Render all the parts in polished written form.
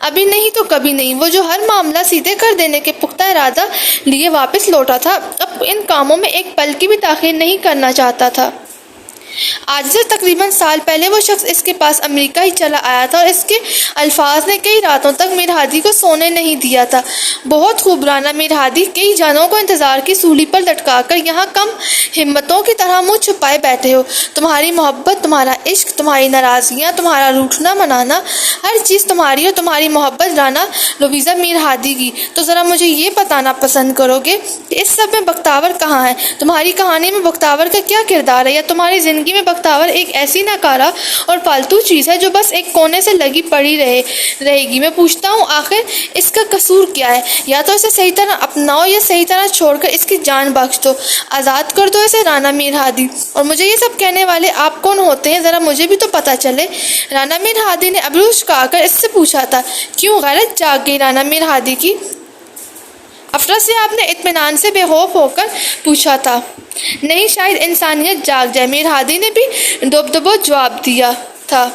ابھی نہیں تو کبھی نہیں، وہ جو ہر معاملہ سیدھے کر دینے کے پختہ ارادہ لیے واپس لوٹا تھا، اب ان کاموں میں ایک پل کی بھی تاخیر نہیں کرنا چاہتا تھا۔ آج سے تقریباً سال پہلے وہ شخص اس کے پاس امریکہ ہی چلا آیا تھا، اور اس کے الفاظ نے کئی راتوں تک میر ہادی کو سونے نہیں دیا تھا۔ بہت خوب رانا میر ہادی، کئی جانوں کو انتظار کی سولی پر لٹکا کر یہاں کم ہمتوں کی طرح منہ چھپائے بیٹھے ہو۔ تمہاری محبت، تمہارا عشق، تمہاری ناراضگیاں، تمہارا روٹھنا منانا، ہر چیز تمہاری اور تمہاری محبت رانا لویزا میر ہادی کی۔ تو ذرا مجھے یہ بتانا پسند کرو گے کہ اس سب میں بختیور کہاں ہے؟ تمہاری کہانی میں بختیور کا کیا کردار ہے؟ یا تمہاری زندگی میں بختیور ایک ایسی ناکارہ اور فالتو چیز ہے جو بس ایک کونے سے لگی پڑی رہے گی؟ میں پوچھتا ہوں، آخر اس کا قصور کیا ہے؟ یا تو اسے صحیح طرح اپناؤ یا صحیح طرح چھوڑ کر اس کی جان بخش دو، آزاد کر دو اسے۔ رانا میر ہادی: اور مجھے یہ سب کہنے والے آپ کون ہوتے ہیں؟ ذرا مجھے بھی تو پتہ چلے۔ رانا میر ہادی نے ابرو چکا کر اس سے پوچھا تھا۔ کیوں غیرت جاگ گئی رانا میر ہادی کی؟ افراسیاب نے اطمینان سے بے خوف ہو کر پوچھا تھا۔ نہیں، شاید انسانیت جاگ جائے، میر ہادی نے بھی ڈوب جواب دیا تھا۔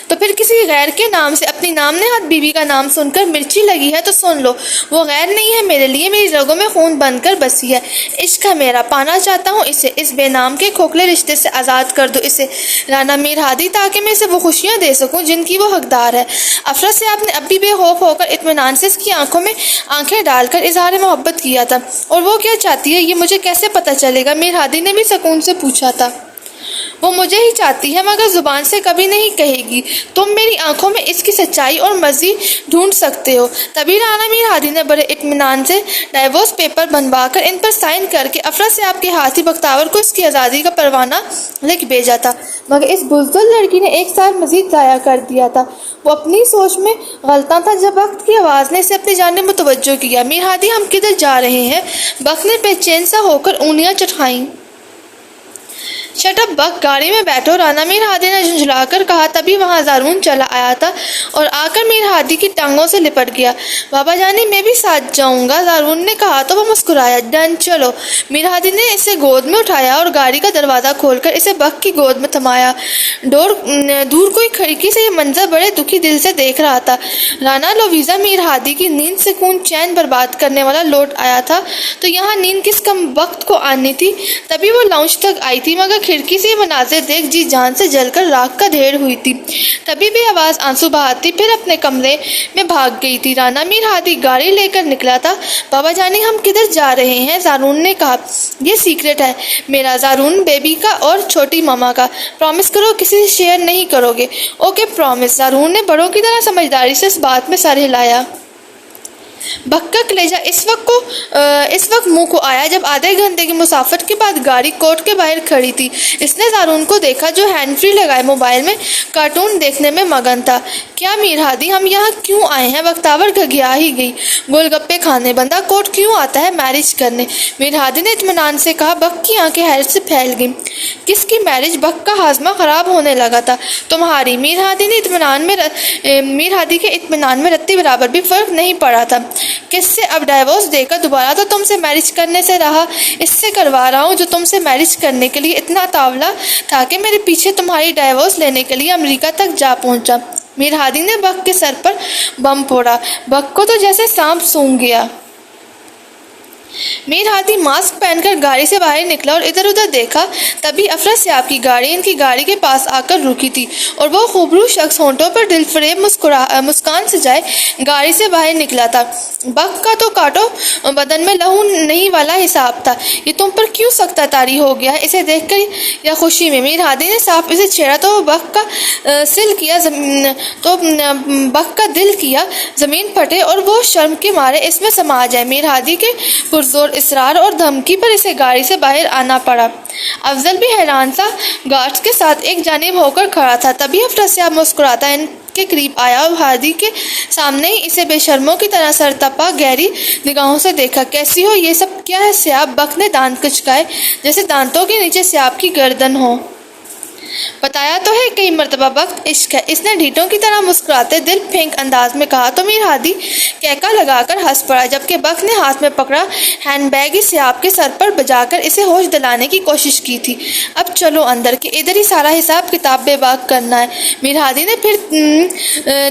تو پھر کسی غیر کے نام سے اپنی نام نہاد بیوی کا نام سن کر مرچی لگی ہے تو سن لو، وہ غیر نہیں ہے میرے لیے، میری رگوں میں خون بن کر بسی ہے۔ عشق ہے میرا، پانا چاہتا ہوں اسے، اس بے نام کے کھوکھلے رشتے سے آزاد کر دو اسے رانا میر ہادی، تاکہ میں اسے وہ خوشیاں دے سکوں جن کی وہ حقدار ہے۔ افراسیاب نے اب بھی بے خوف ہو کر اطمینان سے اس کی آنکھوں میں آنکھیں ڈال کر اظہار محبت کیا تھا۔ اور وہ کیا چاہتی ہے یہ مجھے کیسے پتہ چلے گا؟ میر ہادی نے بھی سکون سے پوچھا تھا۔ وہ مجھے ہی چاہتی ہے مگر زبان سے کبھی نہیں کہے گی، تم میری آنکھوں میں اس کی سچائی اور مرضی ڈھونڈ سکتے ہو۔ تبھی رانا میر ہادی نے بڑے اطمینان سے ڈائیورس پیپر بنوا کر ان پر سائن کر کے افراسیاب کے ہاتھی بختیور کو اس کی آزادی کا پروانہ لکھ بھیجا تھا۔ مگر اس بزدل لڑکی نے ایک سال مزید ضائع کر دیا تھا۔ وہ اپنی سوچ میں غلطاں تھا جب وقت کی آواز نے اسے اپنی جانب متوجہ کیا۔ میر ہادی، ہم کدھر جا رہے ہیں؟ وقت نے بے چین سا ہو کر انگلیاں چٹکائیں۔ شٹ اپ بک، گاڑی میں بیٹھو، رانا میر ہادی نے جھنجھلا کر کہا۔ تبھی وہاں زارون چلا آیا تھا اور آ کر میر ہادی کی ٹانگوں سے لپٹ گیا۔ بابا جانی، میں بھی ساتھ جاؤں گا، زارون نے کہا تو وہ مسکرایا۔ ڈن، چلو۔ میر ہادی نے اسے گود میں اٹھایا اور گاڑی کا دروازہ کھول کر اسے بک کی گود میں تھمایا۔ دور کوئی کھڑکی سے یہ منظر بڑے دکھی دل سے دیکھ رہا تھا۔ رانا لویزا میر ہادی کی نیند، سکون، چین برباد کرنے والا لوٹ آیا تھا، تو یہاں نیند کس کم وقت کو آنی تھی؟ تبھی وہ لاؤنج تک آئی تھی، مگر کھڑکی سے یہ مناظر دیکھ جی جان سے جل کر راکھ کا ڈھیر ہوئی تھی۔ تبھی بھی آواز آنسو بہاتی پھر اپنے کمرے میں بھاگ گئی تھی۔ رانا میر ہادی گاڑی لے کر نکلا تھا۔ بابا جانی، ہم کدھر جا رہے ہیں؟ زارون نے کہا۔ یہ سیکرٹ ہے میرا، زارون بیبی کا اور چھوٹی ماما کا۔ پرامس کرو کسی سے شیئر نہیں کرو گے؟ Okay, promise. زارون نے بڑوں کی طرح سمجھداری سے اس بات میں سر ہلایا۔ بک کا کلیجہ اس وقت منہ کو آیا جب آدھے گھنٹے کی مسافت کے بعد گاڑی کورٹ کے باہر کھڑی تھی۔ اس نے زارون کو دیکھا جو ہینڈ فری لگائے موبائل میں کارٹون دیکھنے میں مگن تھا۔ کیا میر ہادی، ہم یہاں کیوں آئے ہیں؟ بختیور گھگیا ہی گئی۔ گول گپے کھانے، بندہ کورٹ کیوں آتا ہے؟ میرج کرنے، میر ہادی نے اطمینان سے کہا۔ بک کی آنکھیں حیرت سے پھیل گئیں۔ کس کی میرج؟ بک کا ہاضمہ خراب ہونے لگا تھا۔ تمہاری۔ میر ہادی کے اطمینان میں رتی برابر بھی فرق نہیں پڑا تھا۔ کس سے؟ اب ڈائیورس دے کر دوبارہ تو تم سے میرج کرنے سے رہا، اس سے کروا رہا ہوں جو تم سے میرج کرنے کے لیے اتنا تاولا تھا کہ میرے پیچھے تمہاری ڈائیورس لینے کے لیے امریکہ تک جا پہنچا۔ میر ہادی نے بک کے سر پر بم پھوڑا۔ بک کو تو جیسے سانپ سونگھ گیا۔ میر ہادی ماسک پہن کر گاڑی سے باہر نکلا اور ادھر ادھر دیکھا۔ تبھی افراسیاب کی گاڑی ان کی گاڑی کے پاس آ کر رکی تھی اور وہ خوبرو شخص ہونٹوں پر دل فریب مسکان سجائے گاڑی سے باہر نکلا تھا۔ بک کا تو کاٹو بدن میں لہو نہیں والا حساب تھا۔ یہ تم پر کیوں سخت طاری ہو گیا ہے؟ اسے دیکھ کر یا خوشی میں؟ میر ہادی نے صاف اسے چھیڑا تو بک کا دل کیا زمین پھٹے اور وہ شرم کے مارے اس میں سما جائے۔ میر ہادی کے پرزور اصرار اور دھمکی پر اسے گاڑی سے باہر آنا پڑا۔ افضل بھی حیران سا گارڈز کے ساتھ ایک جانب ہو کر کھڑا تھا۔ تبھی افراسیاب مسکراتا ان کے قریب آیا اور ہادی کے سامنے ہی اسے بے شرموں کی طرح سرتپا گہری نگاہوں سے دیکھا۔ کیسی ہو؟ یہ سب کیا ہے سیاب؟ بک نے دانت کچکائے جیسے دانتوں کے نیچے سیاب کی گردن ہو۔ بتایا تو ہے کئی مرتبہ وقت عشق ہے، اس نے ڈھیٹوں کی طرح مسکراتے دل پھینک انداز میں کہا تو میر ہادی کہکا لگا کر ہنس پڑا، جبکہ وقت نے ہاتھ میں پکڑا ہینڈ بیگ ہی سیاب کے سر پر بجا کر اسے ہوش دلانے کی کوشش کی تھی۔ اب چلو اندر کہ ادھر ہی سارا حساب کتاب بے باک کرنا ہے۔ میر ہادی نے پھر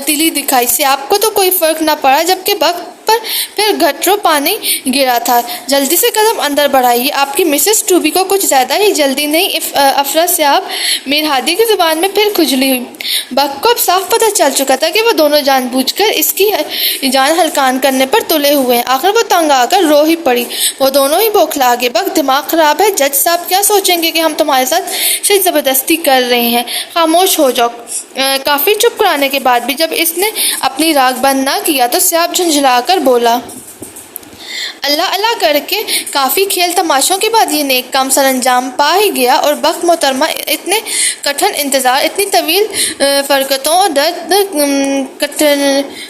تیلی دکھائی۔ سیاب کو تو کوئی فرق نہ پڑا، جبکہ وقت پر پھر گھٹروں پانی گرا تھا۔ جلدی سے قدم اندر بڑھائیے، آپ کی مسز ٹوبی کو کچھ زیادہ ہی جلدی نہیں افرا سیاب۔ میر ہادی کی زبان میں پھر کھجلی ہوئی۔ وقت کو اب صاف پتہ چل چکا تھا کہ وہ دونوں جان بوجھ کر اس کی جان ہلکان کرنے پر تلے ہوئے ہیں۔ آخر وہ تنگ آ کر رو ہی پڑی۔ وہ دونوں ہی بوکھلا گئے۔ وقت دماغ خراب ہے، جج صاحب کیا سوچیں گے کہ ہم تمہارے ساتھ شدید زبردستی کر رہے ہیں؟ خاموش ہو جاؤ۔ کافی چپ کرانے کے بعد بھی جب اس نے اپنی راگ بند نہ کیا تو سیاب جھنجھلا کر بولا، اللہ اللہ کر کے کافی کھیل تماشوں کے بعد یہ نیک کام سر انجام پا ہی گیا، اور وقت محترمہ اتنے کٹھن انتظار، اتنی طویل فرقتوں اور درد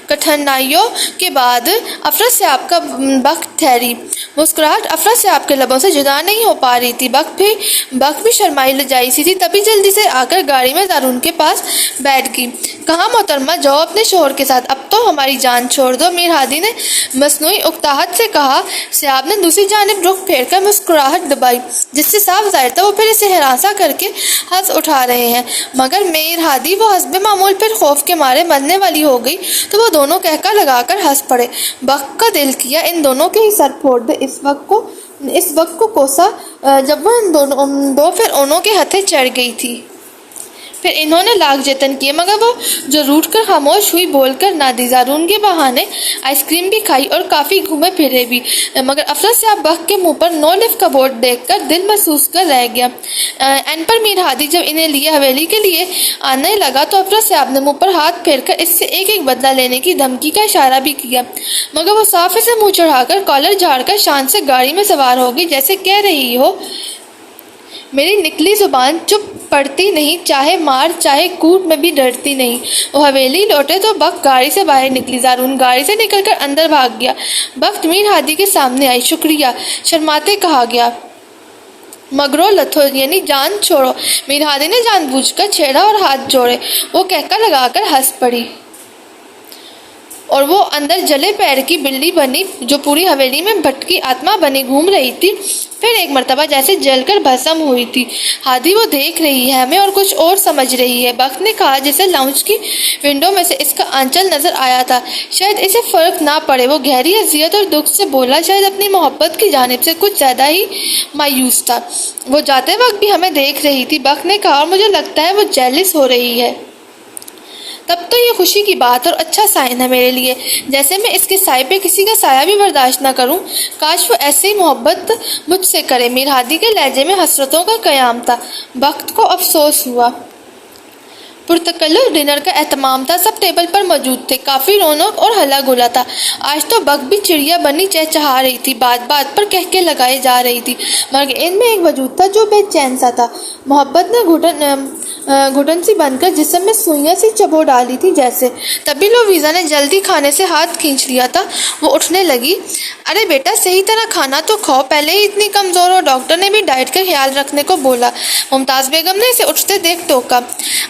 کٹھنائیوں کے بعد افرا سیاب کا وقت ٹھہری۔ مسکراہٹ افرا سیاب کے لبوں سے جدا نہیں ہو پا رہی تھی۔ وقت بھی شرمائی لجائی سی تھی، تبھی جلدی سے آ کر گاڑی میں زارون کے پاس بیٹھ گئی۔ کہاں محترمہ، جاؤ اپنے شوہر کے ساتھ، اب تو ہماری جان چھوڑ دو، میر ہادی نے مصنوعی اکتاہٹ سے کہا۔ سیاب نے دوسری جانب رخ پھیر کر مسکراہٹ دبائی، جس سے صاف ظاہر تھا وہ پھر اسے ہراساں کر کے ہنس اٹھا رہے ہیں، مگر میر ہادی وہ حسب معمول پھر خوف کے مارے مرنے والی ہو گئی تو وہ دونوں کہکا لگا کر ہنس پڑے۔ وقت کا دل کیا ان دونوں کے ہی سر پھوڑ دے۔ اس وقت کو کوسا جب وہ ان دو پھر انہوں کے ہتھے چڑھ گئی تھی۔ پھر انہوں نے لاکھ جتن کیے، مگر وہ جو روٹھ کر خاموش ہوئی، بول کر نہ دی۔ زارون کے بہانے آئس کریم بھی کھائی اور کافی گھومے پھرے بھی، مگر افرا سیاب وقت کے منہ پر نو لفٹ کا بورڈ دیکھ کر دل محسوس کر رہ گیا۔ این پر میر ہادی جب انہیں لیے حویلی کے لیے آنے لگا تو افرا سیاب نے منہ پر ہاتھ پھیر کر اس سے ایک ایک بدلہ لینے کی دھمکی کا اشارہ بھی کیا، مگر وہ صاف اسے منہ چڑھا کر کالر جھاڑ کر شان سے گاڑی میں سوار ہو گئی، جیسے کہہ رہی ہو، میری نکلی زبان چپ پڑتی نہیں، چاہے مار چاہے کوٹ میں بھی ڈرتی نہیں۔ وہ حویلی لوٹے تو وقت گاڑی سے باہر نکلی۔ زارون گاڑی سے نکل کر اندر بھاگ گیا۔ وقت میر ہادی کے سامنے آئی۔ شکریہ، شرماتے کہا گیا، مگرو لتھو یعنی جان چھوڑو۔ میر ہادی نے جان بوجھ کر چھیڑا اور ہاتھ جوڑے۔ وہ کہکا لگا کر ہنس پڑی، اور وہ اندر جلے پیر کی بلی بنی جو پوری حویلی میں بھٹکی آتما بنی گھوم رہی تھی، پھر ایک مرتبہ جیسے جل کر بھسم ہوئی تھی۔ ہادی وہ دیکھ رہی ہے ہمیں اور کچھ اور سمجھ رہی ہے، وقت نے کہا، جسے لاؤنج کی ونڈو میں سے اس کا آنچل نظر آیا تھا۔ شاید اسے فرق نہ پڑے، وہ گہری اذیت اور دکھ سے بولا، شاید اپنی محبت کی جانب سے کچھ زیادہ ہی مایوس تھا۔ وہ جاتے وقت بھی ہمیں دیکھ رہی تھی، وقت نے کہا، اور مجھے لگتا ہے وہ جیلس ہو رہی ہے۔ تب تو یہ خوشی کی بات اور اچھا سائن ہے میرے لیے، جیسے میں اس کے سائے پہ کسی کا سایہ بھی برداشت نہ کروں۔ کاش وہ ایسے ہی محبت مجھ سے کرے۔ میر ہادی کے لہجے میں حسرتوں کا قیام تھا۔ وقت کو افسوس ہوا۔ پرتکلف ڈنر کا اہتمام تھا، سب ٹیبل پر موجود تھے، کافی رونق اور ہلا گلا تھا۔ آج تو وقت بھی چڑیا بنی چہچہا رہی تھی، بات بات پر کہکے لگائے جا رہی تھی، مگر ان میں ایک وجود تھا جو بے چین سا تھا۔ محبت نے گھٹن سی بن کر جسم میں سوئیاں سی چبو ڈالی تھی جیسے۔ تبھی لویزا نے جلدی کھانے سے ہاتھ کھینچ لیا تھا۔ وہ اٹھنے لگی۔ ارے بیٹا، صحیح طرح کھانا تو کھاؤ، پہلے ہی اتنی کمزور ہو، ڈاکٹر نے بھی ڈائٹ کا خیال رکھنے کو بولا۔ ممتاز بیگم نے اسے اٹھتے دیکھ ٹوکا۔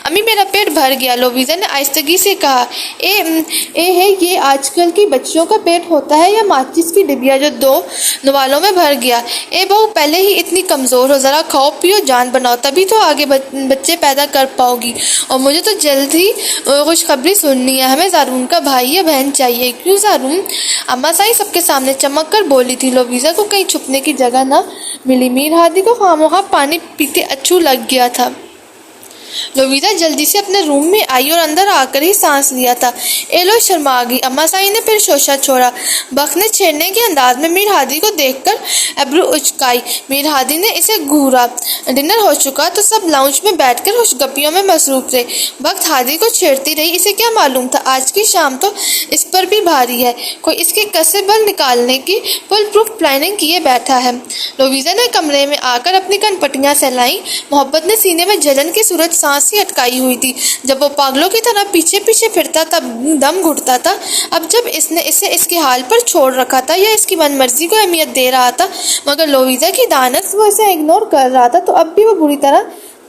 امی میرا پیٹ بھر گیا، لویزا نے آہستگی سے کہا۔ یہ آج کل کی بچیوں کا پیٹ ہوتا ہے یا ماچس کی ڈبیا جو 2 نوالوں میں بھر گیا؟ بہو، پہلے ہی اتنی کمزور ہو، ذرا کھاؤ پیو، جان بناؤ، تبھی تو آگے بچے پیدا کر پاؤ گی۔ اور مجھے تو جلد ہی خوشخبری سننی ہے، ہمیں زارون کا بھائی یا بہن چاہیے۔ کیوں زارون؟ اماں سائی سب کے سامنے چمک کر بولی تھی۔ لویزا کو کہیں چھپنے کی جگہ نہ ملی۔ میر ہادی کو خواہ پانی پیتے اچھو لگ گیا تھا۔ لویزا جلدی سے اپنے روم میں آئی اور اندر آ کر ہی سانس لیا تھا۔ لو، شرما گئی، اماں سائی نے پھر شوشہ چھوڑا۔ وقت نے چھیڑنے کے انداز میں میر ہادی کو دیکھ کر ابرو اچکائی۔ میر ہادی نے اسے گھورا۔ ڈنر ہو چکا تو سب لاؤنج میں بیٹھ کر خوش گپیوں میں مصروف رہے۔ وقت ہادی کو چھیڑتی رہی، اسے کیا معلوم تھا آج کی شام تو اس پر بھی بھاری ہے، کوئی اس کے کسے بل نکالنے کی فل پروف پلاننگ کیے بیٹھا ہے۔ لویزا نے کمرے میں آ کر اپنی کن پٹیاں سہلائیں۔ محبت نے سینے میں جلن کی صورت سانس ہی اٹکائی ہوئی تھی۔ جب وہ پاگلوں کی طرح پیچھے پیچھے پھرتا تب دم گھٹتا تھا، اب جب اس نے اسے اس کے حال پر چھوڑ رکھا تھا یا اس کی من مرضی کو اہمیت دے رہا تھا، مگر لویزا کی دانست وہ اسے اگنور کر رہا تھا، تو اب بھی وہ بری طرح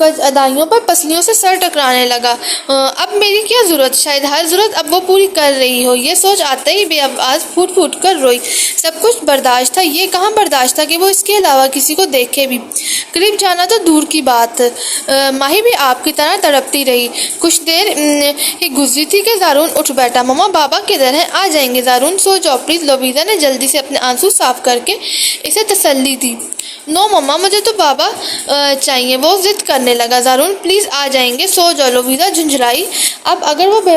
کج ادائیوں پر پسلیوں سے سر ٹکرانے لگا۔ اب میری کیا ضرورت؟ شاید ہر ضرورت اب وہ پوری کر رہی ہو۔ یہ سوچ آتے ہی بے آواز پھوٹ پھوٹ کر روئی۔ سب کچھ برداشت تھا، یہ کہاں برداشت تھا کہ وہ اس کے علاوہ کسی کو دیکھے بھی، قریب جانا تو دور کی بات۔ ماہی بھی آپ کی طرح تڑپتی رہی۔ کچھ دیر ہی گزری تھی کہ زارون اٹھ بیٹھا۔ مما بابا کدھر ہیں؟ آ جائیں گے زارون، سو جاؤ پلیز۔ لویزا نے جلدی سے اپنے آنسو صاف کر کے اسے تسلی دی۔ نو مما، مجھے تو بابا چاہیے، وہ ضد کرنے لگا۔ زارون پلیز آ جائیں گے، سو جاؤ، لویزا جھنجھلائی۔ اب اگر وہ بے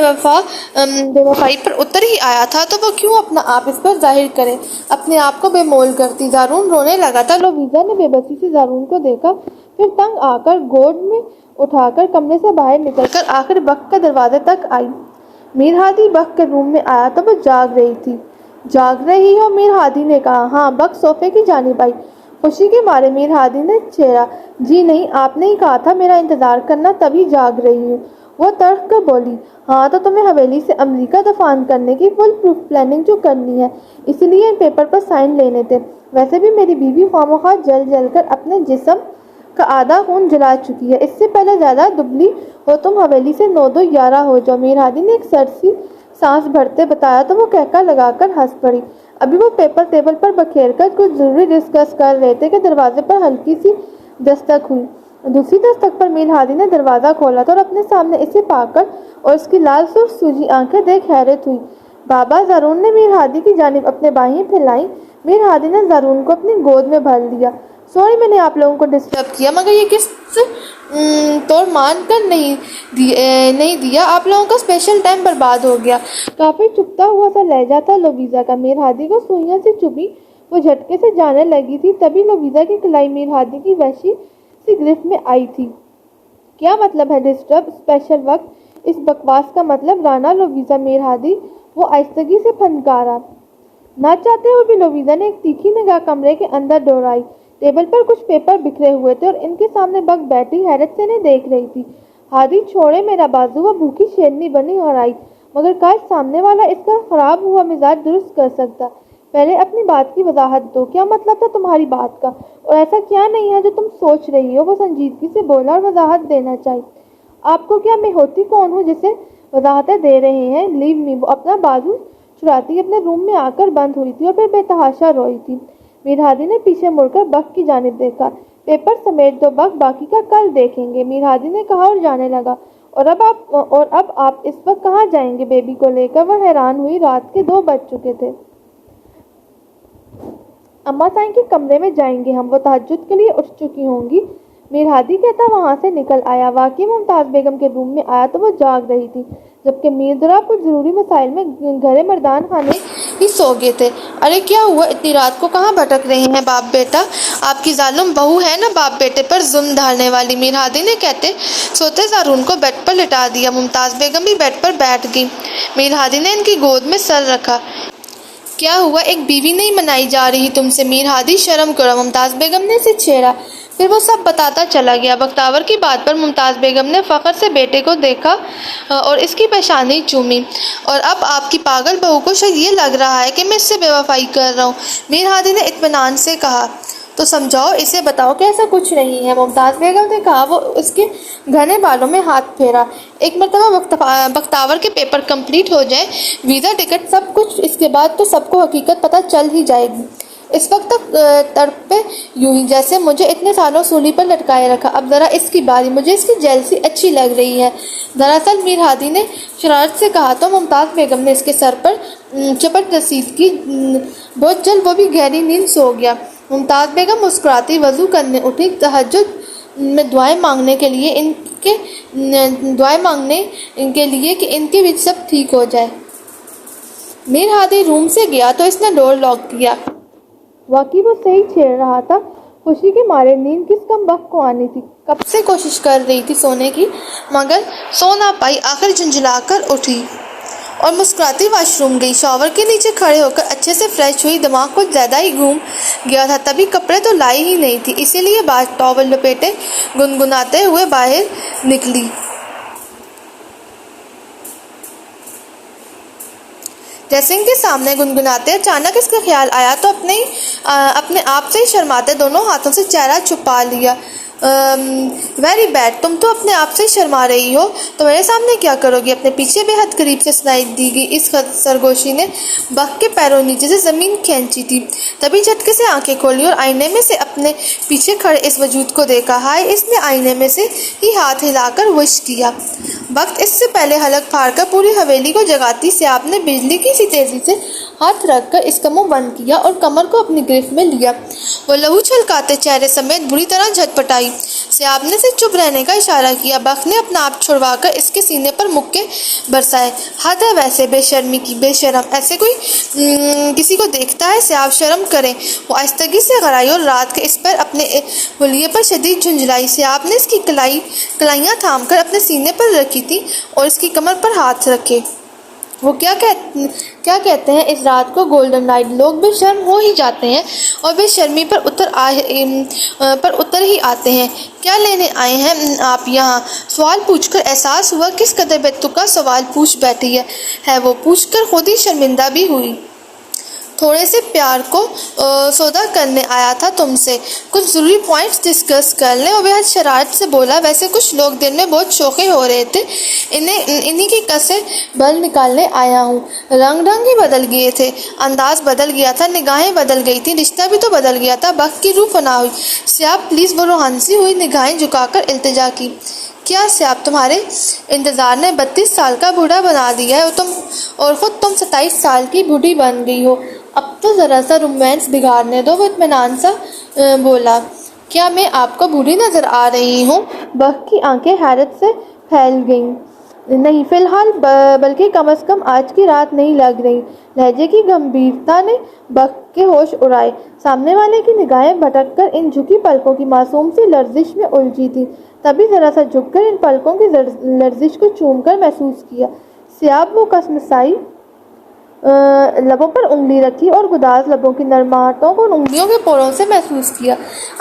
وفائی پر اتر ہی آیا تھا تو وہ کیوں اپنا آپ اس پر ظاہر کرے، اپنے آپ کو بے مول کرتی۔ زارون رونے لگا تھا۔ لویزا نے بے بسی سے زارون کو دیکھا، پھر تنگ آ کر گود میں اٹھا کر کمرے سے باہر نکل کر آخر بک کے دروازے تک آئی۔ میر ہادی بک کے روم میں آیا تو وہ جاگ رہی تھی۔ جاگ رہی ہو؟ میر ہادی نے کہا۔ ہاں۔ بک صوفے کی جانب آئی۔ خوشی کے مارے میر ہادی نے چھیڑا۔ جی نہیں، آپ نے ہی کہا تھا میرا انتظار کرنا، تبھی جاگ رہی ہوں۔ وہ تڑپ کر بولی۔ ہاں تو تمہیں حویلی سے امریکہ دفان کرنے کی فل پروف پلاننگ جو کرنی ہے، اسی لیے ان پیپر پر سائن لینے تھے۔ ویسے بھی میری بیوی خواہ جل جل کر اپنے جسم کا آدھا خون جلا چکی ہے، اس سے پہلے زیادہ دبلی ہو تم حویلی سے 9-2-11 ہو جاؤ۔ میر ہادی نے ایک سرسی سانس بھرتے بتایا تو وہ کہکا لگا کر ہنس پڑی۔ ابھی وہ پیپر ٹیبل پر بکھیر کر کچھ ضروری ڈسکس کر رہے تھے کہ دروازے پر ہلکی سی دستک ہوئی۔ دوسری دستک پر میر ہادی نے دروازہ کھولا تھا اور اپنے سامنے اسے پا کر اور اس کی لال سرخ سوجی آنکھیں دیکھ حیرت ہوئی۔ بابا! زارون نے میر ہادی کی جانب اپنے بائیں پھیلائیں۔ میر ہادی نے زارون کو اپنی گود میں بھر لیا۔ سوری میں نے آپ لوگوں کو ڈسٹرب کیا، مگر یہ کس طور مان کر نہیں دیا، آپ لوگوں کا اسپیشل ٹائم برباد ہو گیا۔ کافی چپتا ہوا سا لہجہ تھا لویزا کا۔ میر ہادی کو سوئیاں سے چبھی وہ جھٹکے سے جانے لگی تھی، تبھی لویزا کی کلائی میر ہادی کی وحشی سی گرفت میں آئی تھی۔ کیا مطلب ہے ڈسٹرب؟ اسپیشل وقت؟ اس بکواس کا مطلب رانا لویزا میر ہادی، وہ آہستگی سے پھنکارا۔ نہ چاہتے ہوئے بھی لویزا نے ایک تیکھی نگاہ کمرے کے اندر دوڑائی۔ ٹیبل پر کچھ پیپر بکھرے ہوئے تھے اور ان کے سامنے بک بیٹھی حیرت سے انہیں دیکھ رہی تھی۔ ہادی چھوڑے میرا بازو، وہ بھوکی شیرنی بنی اور آئی، مگر کاش سامنے والا اس کا خراب ہوا مزاج درست کر سکتا۔ پہلے اپنی بات کی وضاحت دو، کیا مطلب تھا تمہاری بات کا، اور ایسا کیا نہیں ہے جو تم سوچ رہی ہو؟ وہ سنجیدگی سے بولا اور وضاحت دینا چاہی۔ آپ کو کیا، میں ہوتی کون ہوں جسے وضاحتیں دے رہے ہیں؟ لیو می۔ وہ اپنا بازو چھڑاتی اپنے روم میں آ کر بند ہوئی تھی اور پھر بے تحاشا روئی تھی۔ میر ہادی نے پیچھے مڑ کر بک کی جانب دیکھا۔ پیپر سمیٹ دو بک، باقی کا کل دیکھیں گے، میر ہادی نے کہا اور جانے لگا۔ اور اب آپ اس وقت کہاں جائیں گے بیبی کو لے کر؟ وہ حیران ہوئی، رات کے 2 بج چکے تھے۔ اماں سائیں کے کمرے میں جائیں گے ہم، وہ تہجد کے لیے اٹھ چکی ہوں گی، میر ہادی کہتا وہاں سے نکل آیا۔ واقعی ممتاز بیگم کے روم میں آیا تو وہ جاگ رہی تھی، جبکہ میر دراب کچھ ضروری مسائل میں گھرے مردان خانے ہی سو گئے تھے۔ ارے کیا ہوا؟ اتنی رات کو کہاں بھٹک رہے ہیں باپ بیٹا؟ آپ کی ظالم بہو ہے نا باپ بیٹے پر ظلم ڈھالنے والی، میر ہادی نے کہتے سوتے زارون کو بیڈ پر لٹا دیا۔ ممتاز بیگم بھی بیڈ پر بیٹھ گئی۔ میر ہادی نے ان کی گود میں سر رکھا۔ کیا ہوا؟ ایک بیوی نہیں منائی جا رہی تم سے؟ میر ہادی شرم کرو، ممتاز بیگم نے اسے چھیڑا۔ پھر وہ سب بتاتا چلا گیا۔ بختاور کی بات پر ممتاز بیگم نے فخر سے بیٹے کو دیکھا اور اس کی پیشانی چومی۔ اور اب آپ کی پاگل بہو کو شاید یہ لگ رہا ہے کہ میں اس سے بے وفائی کر رہا ہوں، میر ہادی نے اطمینان سے کہا۔ تو سمجھاؤ اسے، بتاؤ کہ ایسا کچھ نہیں ہے، ممتاز بیگم نے کہا۔ وہ اس کے گھنے بالوں میں ہاتھ پھیرا۔ ایک مرتبہ بختاور کے پیپر کمپلیٹ ہو جائیں، ویزا ٹکٹ سب کچھ، اس کے بعد تو سب کو حقیقت پتہ چل ہی جائے گی۔ اس وقت تک تڑپے یوں ہی جیسے مجھے اتنے سالوں سولی پر لٹکائے رکھا، اب ذرا اس کی باری، مجھے اس کی جیلسی اچھی لگ رہی ہے۔ دراصل میر ہادی نے شرارت سے کہا تو ممتاز بیگم نے اس کے سر پر چپٹ رسید کی۔ بہت جلد وہ بھی گہری نیند سو گیا۔ ممتاز بیگم مسکراتی وضو کرنے اٹھی، تہجد میں دعائیں مانگنے کے لیے کہ ان کے بیچ سب ٹھیک ہو جائے۔ میر ہادی روم سے گیا تو اس نے ڈور لاک کیا۔ واقعی وہ صحیح چھیڑ رہا تھا، خوشی کے مارے نیند کس کم وقت کو آنی تھی۔ کب سے کوشش کر رہی تھی سونے کی، مگر سو نہ پائی، آخر جھنجھلا کر اٹھی اور مسکراتی واش روم گئی۔ شاور کے نیچے کھڑے ہو کر اچھے سے فریش ہوئی، دماغ کچھ زیادہ ہی گھوم گیا تھا، تبھی کپڑے تو لائی ہی نہیں تھی، اسی لیے ٹاول لپیٹے گنگناتے ہوئے باہر نکلی۔ ڈریسنگ کے سامنے گنگناتے اچانک اس کا خیال آیا تو اپنے آپ سے ہی شرماتے دونوں ہاتھوں سے چہرہ چھپا لیا۔ ویری بیڈ، تم تو اپنے آپ سے شرما رہی ہو، تو میرے سامنے کیا کرو گی؟ اپنے پیچھے بے حد قریب سے سنائی دی گئی اس سرگوشی نے بک کے پیروں نیچے سے زمین کھینچی تھی۔ تبھی جھٹکے سے آنکھیں کھولی اور آئینے میں سے اپنے پیچھے کھڑے اس وجود کو دیکھا۔ ہائے! اس نے آئینے میں سے ہی ہاتھ ہلا کر وش کیا۔ وقت اس سے پہلے حلق پھاڑ کر پوری حویلی کو جگاتی سیاب نے بجلی کی سی تیزی سے ہاتھ رکھ کر اس کا منہ بند کیا اور کمر کو اپنی گرفت میں لیا۔ وہ لہو چھلکاتے چہرے سمیت بری طرح جھٹپٹائی۔ سیاب نے اسے چپ رہنے کا اشارہ کیا۔ بک نے اپنا آپ چھڑوا کر اس کے سینے پر مکے برسائے۔ حد ہے ویسے بے شرمی کی، بے شرم! ایسے کوئی کسی کو دیکھتا ہے؟ سیاب شرم کرے! وہ آہستگی سے غرائی اور رات کے اس پر اپنے حلیے پر شدید جھنجھلائی۔ سیاب نے اس کی کلائیاں تھام کر اپنے سینے پر رکھی تھی اور اس کی کمر پر ہاتھ رکھے۔ وہ کیا کہتے ہیں اس رات کو گولڈن نائٹ، لوگ بے شرم ہو ہی جاتے ہیں اور بے شرمی پر اتر ہی آتے ہیں۔ کیا لینے آئے ہیں آپ یہاں؟ سوال پوچھ کر احساس ہوا کس قدر بے تکا سوال پوچھ بیٹھی ہے وہ، پوچھ کر خود ہی شرمندہ بھی ہوئی۔ تھوڑے سے پیار کو سودا کرنے آیا تھا تم سے، کچھ ضروری پوائنٹس ڈسکس کر لیں۔ وہ بے حد شرارت سے بولا۔ ویسے کچھ لوگ دن میں بہت شوخی ہو رہے تھے، انہی کی کسے بل نکالنے آیا ہوں۔ رنگ ہی بدل گئے تھے، انداز بدل گیا تھا، نگاہیں بدل گئی تھیں، رشتہ بھی تو بدل گیا تھا۔ بک کی روح فنا ہوئی۔ سیاب پلیز! وہ روحانسی ہوئی نگاہیں جھکا کر التجا کی۔ کیا سیاب؟ تمہارے انتظار نے 32 سال کا بوڑھا بنا دیا ہے اور خود تم 27 سال کی بوڑھی بن گئی ہو۔ اب تو ذرا سا رومانس بگاڑنے دو۔ وہ اطمینان سا بولا۔ کیا میں آپ کو بوڑھی نظر آ رہی ہوں؟ بک کی آنکھیں حیرت سے پھیل گئیں۔ نہیں فی الحال، بلکہ کم از کم آج کی رات نہیں لگ رہی۔ لہجے کی گمبھیرتا نے بک کے ہوش اڑائے۔ سامنے والے کی نگاہیں بھٹک کر ان جھکی پلکوں کی معصوم سی لرزش میں الجھی تھی۔ تبھی ذرا سا جھک کر ان پلکوں کی لرزش کو چوم کر محسوس کیا۔ سیاب وہ کسمسائی لبوں پر انگلی رکھی اور گداز لبوں کی نرماہٹوں کو انگلیوں کے پوروں سے محسوس کیا۔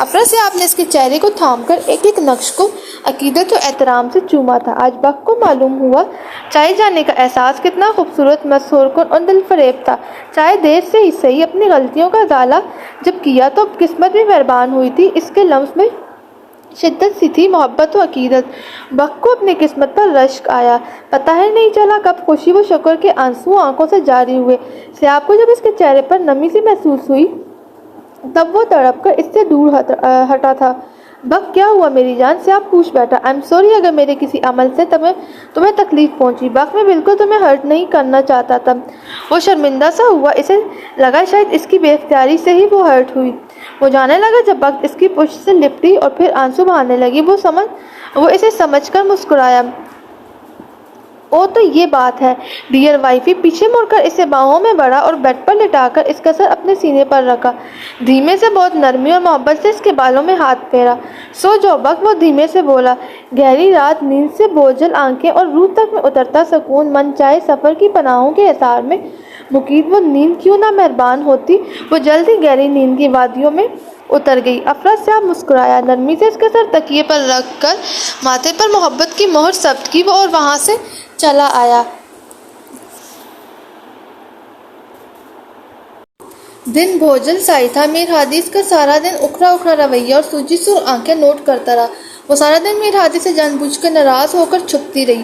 افرا سیاب نے اس کے چہرے کو تھام کر ایک ایک نقش کو عقیدت و احترام سے چوما تھا۔ آج بک کو معلوم ہوا چاہے جانے کا احساس کتنا خوبصورت، مسحور کن اور دل فریب تھا۔ چاہے دیر سے ہی صحیح، اپنی غلطیوں کا ازالہ جب کیا تو قسمت بھی مہربان ہوئی تھی۔ اس کے لمس میں شدت سی تھی، محبت و عقیدت۔ بک کو اپنی قسمت پر رشک آیا، پتہ ہی نہیں چلا کب خوشی و شکر کے آنسو آنکھوں سے جاری ہوئے۔ سیاب کو جب اس کے چہرے پر نمی سی محسوس ہوئی تب وہ تڑپ کر اس سے دور ہٹا تھا۔ بک کیا ہوا میری جان؟ سیاب پوچھ بیٹھا۔ آئی ایم سوری اگر میرے کسی عمل سے تمہیں تکلیف پہنچی۔ بک میں بالکل تمہیں ہرٹ نہیں کرنا چاہتا تھا۔ وہ شرمندہ سا ہوا، اسے لگا شاید اس کی بے اختیاری سے ہی وہ ہرٹ ہوئی۔ وہ جانے لگا جب بک اس کی پشت سے لپٹی اور پھر آنسو بہانے لگی۔ وہ اسے سمجھ کر مسکرایا۔ او تو یہ بات ہے ڈیئر وائفی۔ پیچھے مڑ کر اسے باہوں میں بڑھا اور بیڈ پر لٹا کر اس کا سر اپنے سینے پر رکھا۔ دھیمے سے، بہت نرمی اور محبت سے اس کے بالوں میں ہاتھ پھیرا۔ سو جاؤ بک، وہ دھیمے سے بولا۔ گہری رات، نیند سے بوجھل آنکھیں اور روح تک میں اترتا سکون، من چاہے سفر کی پناہوں کے حصار میں مقید وہ نیند کیوں نہ مہربان ہوتی۔ وہ جلد ہی گہری نیند کی وادیوں میں اتر گئی۔ افرا سیاب مسکرایا، نرمی سے اس کے سر تکیے پر رکھ کر ماتھے پر محبت کی مہر ثبت کی اور وہاں سے چلا آیا۔ دن بھوجل سائی تھا۔ میر ہادی اس کا سارا دن اکھڑا رویہ اور سوجی سرخ آنکھیں نوٹ کرتا رہا۔ وہ سارا دن میر ہادی سے جان بوجھ کر ناراض ہو کر چھپتی رہی۔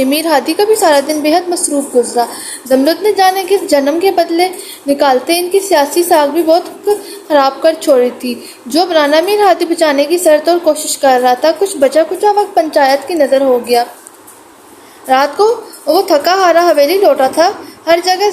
میر ہادی کا بھی سارا دن بے حد مصروف گزرا۔ زمرد نے جانے کس جنم کے بدلے نکالتے ان کی سیاسی ساکھ بھی بہت خراب کر چھوڑی تھی۔ جو برانا میر ہادی بچانے کی سرتور کوشش کر رہا تھا، کچھ بچا کچا وقت پنچایت کی نظر ہو گیا۔ رات کو وہ تھکا ہارا حویلی لوٹا تھا، ہر جگہ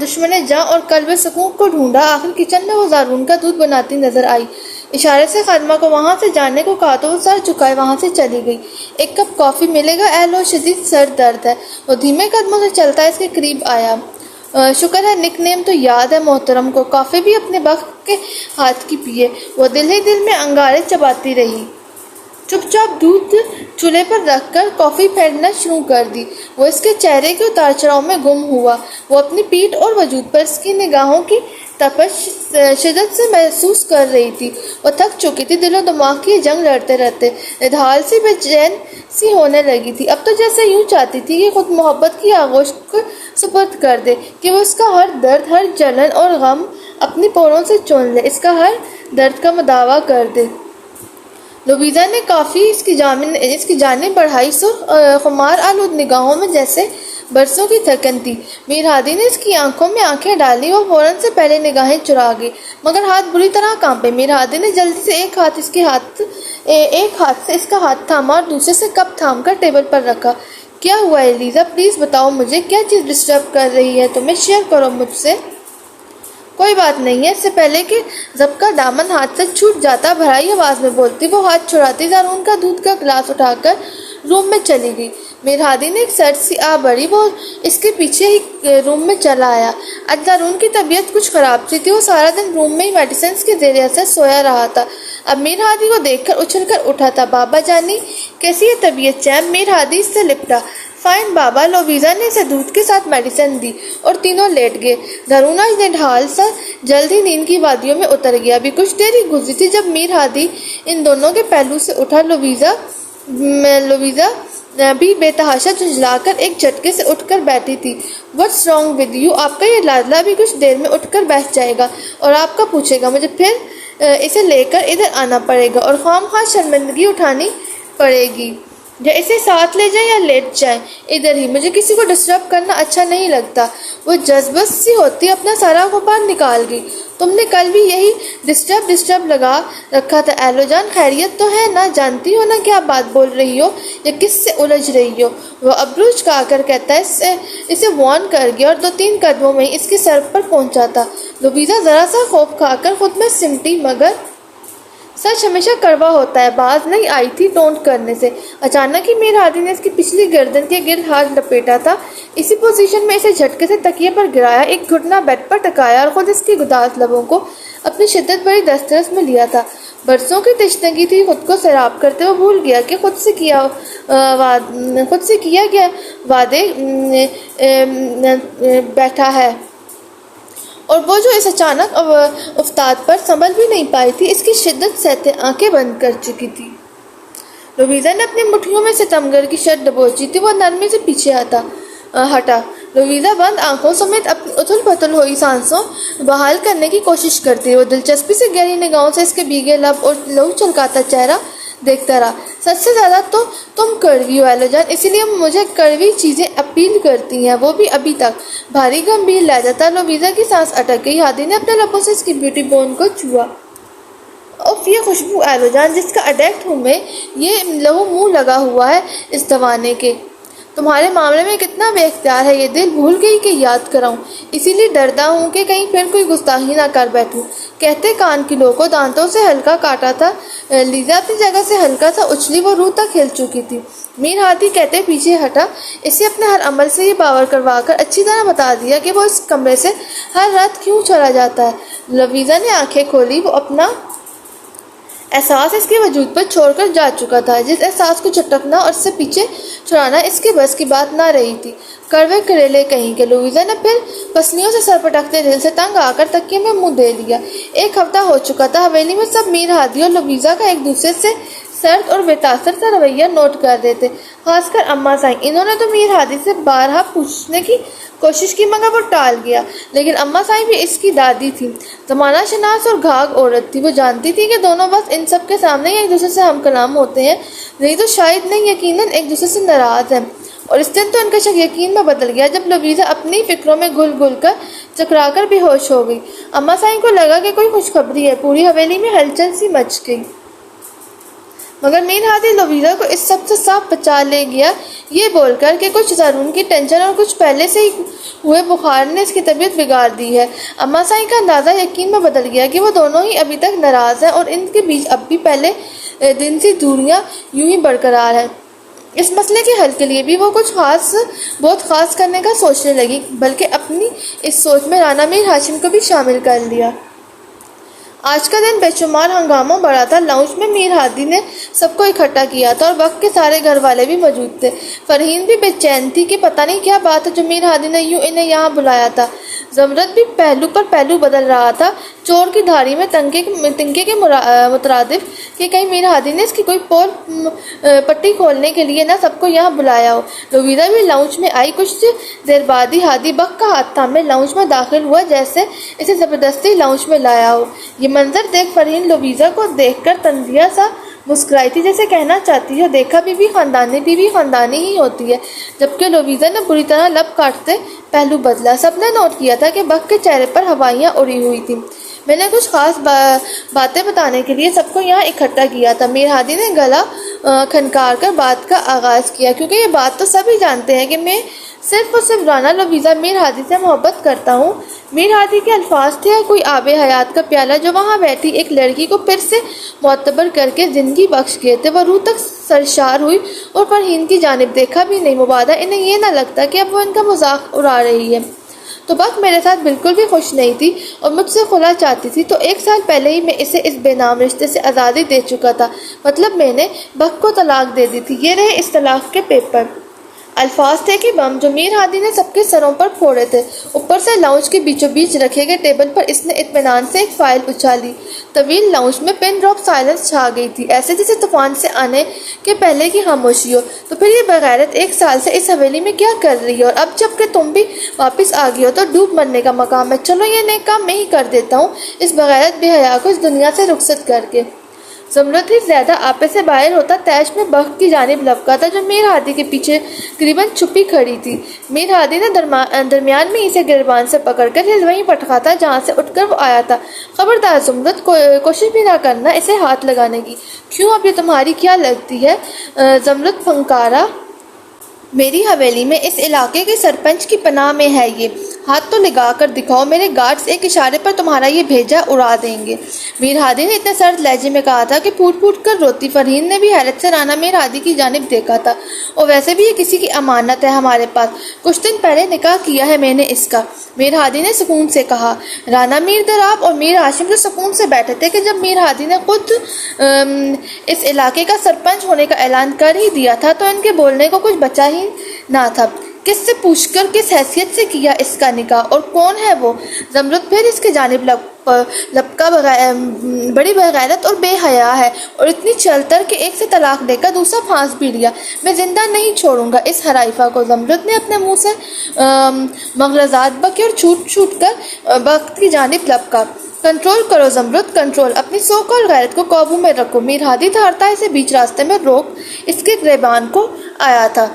دشمن جاں اور قلب سکون کو ڈھونڈا۔ آخر کچن میں وہ زارون کا دودھ بناتی نظر آئی۔ اشارے سے خادمہ کو وہاں سے جانے کو کہا تو وہ سر جھکائے وہاں سے چلی گئی۔ ایک کپ کافی ملے گا؟ اے لو، شدید سر درد ہے۔ وہ دھیمے قدموں سے چلتا اس کے قریب آیا۔ شکر ہے نک نیم تو یاد ہے محترم کو۔ کافی بھی اپنے بخت کے ہاتھ کی پیے۔ وہ دل ہی دل میں انگارے چباتی رہی۔ چپ چاپ دودھ چولہے پر رکھ کر کافی پھینکنا شروع کر دی۔ وہ اس کے چہرے کے اتار چڑھاؤ میں گم ہوا۔ وہ اپنی پیٹھ اور وجود پر اس کی نگاہوں کی تپش شدت سے محسوس کر رہی تھی۔ وہ تھک چکی تھی، دل و دماغ کی جنگ لڑتے رہتے ادھال سی بے چین سی ہونے لگی تھی۔ اب تو جیسے یوں چاہتی تھی کہ خود محبت کی آغوش کو سپرد کر دے، کہ وہ اس کا ہر درد، ہر جلن اور غم اپنی پوروں سے چون لے، اس کا ہر درد کا مداوا کر دے۔ لویزا نے کافی اس کی جانب بڑھائی، سرخ خمار آلود نگاہوں میں جیسے برسوں کی تھکن تھی۔ میر ہادی نے اس کی آنکھوں میں آنکھیں ڈالی، وہ فوراً سے پہلے نگاہیں چرا گئی، مگر ہاتھ بری طرح کانپے۔ میر ہادی نے جلدی سے ایک ہاتھ سے اس کا ہاتھ تھاما اور دوسرے سے کپ تھام کر ٹیبل پر رکھا۔ کیا ہوا ہے لیزا؟ پلیز بتاؤ مجھے، کیا چیز ڈسٹرب کر رہی ہے تمہیں؟ شیئر کرو مجھ سے۔ کوئی بات نہیں ہے، اس سے پہلے کہ ضبط کا دامن ہاتھ سے چھوٹ جاتا، بھرائی آواز میں بولتی وہ ہاتھ چھڑاتی زارون کا دودھ کا گلاس اٹھا کر روم میں چلی گئی۔ میر ہادی نے ایک سرد سی آہ بڑھی، وہ اس کے پیچھے ہی روم میں چلا آیا۔ آج زارون کی طبیعت کچھ خراب سی تھی، وہ سارا دن روم میں ہی میڈیسنز کے زیر اثر سویا رہا تھا۔ اب میر ہادی کو دیکھ کر اچھل کر اٹھا تھا۔ بابا جانی کیسی ہے طبیعت چیمپ؟ میر ہادی اس سے لپٹا۔ فائن بابا۔ لویزا نے اسے دودھ کے ساتھ میڈیسن دی اور تینوں لیٹ گئے۔ زارون آج نڈھال سا جلد ہی نیند کی وادیوں میں اتر گیا۔ ابھی کچھ دیر ہی گزری تھی جب میر ہادی ان دونوں کے پہلو سے اٹھا۔ لویزا بھی بے تحاشا جھنجھلا کر ایک جھٹکے سے اٹھ کر بیٹھی تھی۔ "What's wrong with you؟ آپ کا یہ لاڈلا بھی کچھ دیر میں اٹھ کر بیٹھ جائے گا اور آپ کا پوچھے گا، مجھے پھر اسے لے کر ادھر آنا پڑے گا اور خواہ مخواہ شرمندگی اٹھانی پڑے گی۔ یا اسے ساتھ لے جائیں یا لیٹ جائیں ادھر ہی، مجھے کسی کو ڈسٹرب کرنا اچھا نہیں لگتا۔" وہ جذبس سی ہوتی اپنا سارا غبار نکال گئی۔ "تم نے کل بھی یہی ڈسٹرب لگا رکھا تھا۔ ایلو جان خیریت تو ہے نا؟ جانتی ہو نا کیا بات بول رہی ہو یا کس سے الجھ رہی ہو؟" وہ ابرو چکا کر کہتا ہے، اسے وارن کر گیا اور 2-3 قدموں میں اس کے سر پر پہنچا تھا۔ لویزا ذرا سا خوف کھا کر خود میں سمٹی، مگر سچ ہمیشہ کڑوا ہوتا ہے، باز نہیں آئی تھی ٹونٹ کرنے سے۔ اچانک ہی میر ہادی نے اس کی پچھلی گردن کے گرد ہاتھ لپیٹا تھا، اسی پوزیشن میں اسے جھٹکے سے تکیے پر گرایا، ایک گھٹنا بیڈ پر ٹکایا اور خود اس کی گداز لبوں کو اپنی شدت بڑی دسترس میں لیا تھا۔ برسوں کی تشنگی تھی، خود کو سیراب کرتے ہوئے بھول گیا کہ خود سے کیا گیا وعدے بیٹھا ہے، اور وہ جو اس اچانک افتاد پر سنبھل بھی نہیں پائی تھی، اس کی شدت سہتے آنکھیں بند کر چکی تھی۔ لویزا نے اپنی مٹھیوں میں سے تمغر کی شرٹ دبوچی تھی، وہ نرمی سے پیچھے ہٹا۔ لویزا بند آنکھوں سمیت اپنی اتھل پتھل ہوئی سانسوں بحال کرنے کی کوشش کرتی، وہ دلچسپی سے گہری نگاہوں سے اس کے بھیگے لب اور لہو چھلکاتا چہرہ دیکھتا رہا۔ "سچ سے زیادہ تو تم کڑوی ہو ایلو جان، اسی لیے مجھے کڑوی چیزیں اپیل کرتی ہیں، وہ بھی ابھی تک۔" بھاری گمبھیر لہجہ تھا۔ لویزا کی سانس اٹک گئی۔ ہادی نے اپنے لبوں سے اس کی بیوٹی بون کو چھوا۔ "اف، یہ خوشبو ایلو جان، جس کا اڈیکٹ ہوں میں، یہ لہو منہ لگا ہوا ہے اس دوانے کے۔ تمہارے معاملے میں کتنا بے اختیار ہے یہ دل، بھول گئی کہ یاد کراؤں، اسی لیے ڈرتا ہوں کہ کہیں پھر کوئی گستاخی نہ کر بیٹھوں۔" کہتے کان کی لو کو دانتوں سے ہلکا کاٹا تھا۔ لیزا اپنی جگہ سے ہلکا سا اچھلی، وہ روح تک ہل چکی تھی۔ میر ہادی کہتے پیچھے ہٹا، اسے اپنے ہر عمل سے یہ باور کروا کر اچھی طرح بتا دیا کہ وہ اس کمرے سے ہر رات کیوں چلا جاتا ہے۔ لویزا نے آنکھیں کھولی، وہ اپنا احساس اس کے وجود پر چھوڑ کر جا چکا تھا، جس احساس کو جھٹکنا اور اس سے پیچھے چھڑانا اس کے بس کی بات نہ رہی تھی۔ کڑوے کریلے کہیں کے۔ لویزا نے پھر پسلیوں سے سر پٹکتے دل سے تنگ آ کر تکیے میں منہ دے لیا۔ 1 ہفتہ ہو چکا تھا، حویلی میں سب میر ہادی اور لویزا کا ایک دوسرے سے سرد اور بے تاثر سا رویہ نوٹ کر دیتے، خاص کر اماں سائیں۔ انہوں نے تو میر ہادی سے بارہا پوچھنے کی کوشش کی، مگر وہ ٹال گیا۔ لیکن اماں سائیں بھی اس کی دادی تھی، زمانہ شناس اور گھاگ عورت تھی۔ وہ جانتی تھی کہ دونوں بس ان سب کے سامنے ایک دوسرے سے ہم کلام ہوتے ہیں، نہیں تو شاید نہیں، یقیناً ایک دوسرے سے ناراض ہیں۔ اور اس دن تو ان کا شک یقین میں بدل گیا جب لویزا اپنی فکروں میں گھل گھل کر چکرا کر بے ہوش ہو گئی۔ اماں سائیں کو لگا کہ کوئی خوشخبری ہے، پوری حویلی میں ہلچل سی مچ گئی۔ مگر میر ہادی لویزا کو اس سب سے صاف بچا لے گیا، یہ بول کر کہ کچھ زارون کی ٹینشن اور کچھ پہلے سے ہی ہوئے بخار نے اس کی طبیعت بگاڑ دی ہے۔ اماں سائیں کا اندازہ یقین میں بدل گیا کہ وہ دونوں ہی ابھی تک ناراض ہیں اور ان کے بیچ اب بھی پہلے دن سی دوریاں یوں ہی برقرار ہیں۔ اس مسئلے کے حل کے لیے بھی وہ کچھ بہت خاص کرنے کا سوچنے لگی، بلکہ اپنی اس سوچ میں رانا میر ہاشم کو بھی شامل کر لیا۔ آج کا دن بے شمار ہنگاموں بڑا تھا۔ لاؤنج میں میر ہادی نے سب کو اکٹھا کیا تھا اور وقت کے سارے گھر والے بھی موجود تھے۔ فرحین بھی بے چین تھی کہ پتہ نہیں کیا بات ہے جو میر ہادی نے یوں انہیں یہاں بلایا تھا۔ زمرد بھی پہلو پر پہلو بدل رہا تھا، چور کی دھاڑی میں تنکے کے مترادف کہ کہیں میر ہادی نے اس کی کوئی پول پٹی کھولنے کے لیے نہ سب کو یہاں بلایا ہو۔ لویزا بھی لاؤنج میں آئی، کچھ دیر بعد ہی ہادی بک کا ہاتھ تھامے لاؤنج میں داخل ہوا، جیسے اسے زبردستی لاؤنج میں لایا ہو۔ یہ منظر دیکھ فرحین لویزا کو دیکھ کر تنزیہ سا مسکرائی تھی، جیسے کہنا چاہتی ہے دیکھا بیوی خاندانی ہی ہوتی ہے، جبکہ لویزا نے بری طرح لب کاٹتے پہلو بدلا۔ سب نے نوٹ کیا تھا کہ بک کے چہرے پر ہوائیاں اڑی ہوئی تھیں۔ میں نے کچھ خاص باتیں بتانے کے لیے سب کو یہاں اکٹھا کیا تھا۔ میر ہادی نے گلا کھنکار کر بات کا آغاز کیا، کیونکہ یہ بات تو سب ہی جانتے ہیں کہ میں صرف اور صرف رانا لویزا میر ہادی سے محبت کرتا ہوں۔ میر ہادی کے الفاظ تھے کوئی آب حیات کا پیالہ جو وہاں بیٹھی ایک لڑکی کو پھر سے معتبر کر کے زندگی بخش گئے تھے۔ وہ روح تک سرشار ہوئی اور فرحین کی جانب دیکھا بھی نہیں، مبادا انہیں یہ نہ لگتا کہ اب وہ ان کا مذاق اڑا رہی ہے۔ تو بک میرے ساتھ بالکل بھی خوش نہیں تھی اور مجھ سے خلا چاہتی تھی، تو 1 سال پہلے ہی میں اسے اس بے نام رشتے سے آزادی دے چکا تھا، مطلب میں نے بک کو طلاق دے دی تھی۔ یہ رہے اس طلاق کے پیپر۔ الفاظ تھے کہ بم جو میر ہادی نے سب کے سروں پر پھوڑے تھے۔ اوپر سے لاؤنج کے بیچوں بیچ رکھے گئے ٹیبل پر اس نے اطمینان سے ایک فائل اچھالی۔ طویل لاؤنج میں پن ڈراپ سائلنس چھا گئی تھی، ایسے جیسے طوفان سے آنے کے پہلے کی خاموشی ہو۔ تو پھر یہ بغیرت 1 سال سے اس حویلی میں کیا کر رہی ہے؟ اور اب جب کہ تم بھی واپس آ گئی ہو تو ڈوب مرنے کا مقام ہے۔ چلو یہ نیک کام میں ہی کر دیتا ہوں، اس بغیرت بے حیا کو اس دنیا سے رخصت کر کے۔ زمرد ہی زیادہ آپے سے باہر ہوتا تیش میں بک کی جانب لپکا تھا جو میر ہادی کے پیچھے قریباً چھپی کھڑی تھی۔ میر ہادی نے درمیان میں اسے گریبان سے پکڑ کر وہیں پٹکا تھا جہاں سے اٹھ کر وہ آیا تھا۔ خبردار زمرد، کوشش بھی نہ کرنا اسے ہاتھ لگانے کی۔ کیوں، اب یہ تمہاری کیا لگتی ہے؟ زمرد پھنکارا۔ میری حویلی میں اس علاقے کے سرپنچ کی پناہ میں ہے یہ، ہاتھ تو لگا کر دکھاؤ، میرے گارڈز ایک اشارے پر تمہارا یہ بھیجا اڑا دیں گے۔ میر ہادی نے اتنے سرد لہجے میں کہا تھا کہ پھوٹ پھوٹ کر روتی فرحین نے بھی حیرت سے رانا میر ہادی کی جانب دیکھا تھا۔ اور ویسے بھی یہ کسی کی امانت ہے ہمارے پاس، کچھ دن پہلے نکاح کیا ہے میں نے اس کا، میر ہادی نے سکون سے کہا۔ رانا میر دراب اور میر ہاشم جو سکون سے بیٹھے تھے کہ جب میر ہادی نے خود اس علاقے کا سرپنچ ہونے کا اعلان کر ہی دیا تھا تو ان کے بولنے کو کچھ بچا ہی نہ تھا۔ کس سے پوچھ کر، کس حیثیت سے کیا اس کا نکاح، اور کون ہے وہ؟ زمرد پھر اس کے جانب لپکا، بڑی بغیرت اور بے حیا ہے، اور اتنی چلتر کہ ایک سے طلاق دے کر دوسرا پھانس بھی لیا۔ میں زندہ نہیں چھوڑوں گا اس حرائفہ کو۔ زمرد نے اپنے منہ سے مغرضات بکی اور چھوٹ کر بک کی جانب لپکا۔ کنٹرول کرو زمرد، کنٹرول، اپنی سوک اور غیرت کو قابو میں رکھو۔ میر ہادی تھارتا اسے بیچ راستے میں روک اس کے گریبان کو آیا تھا۔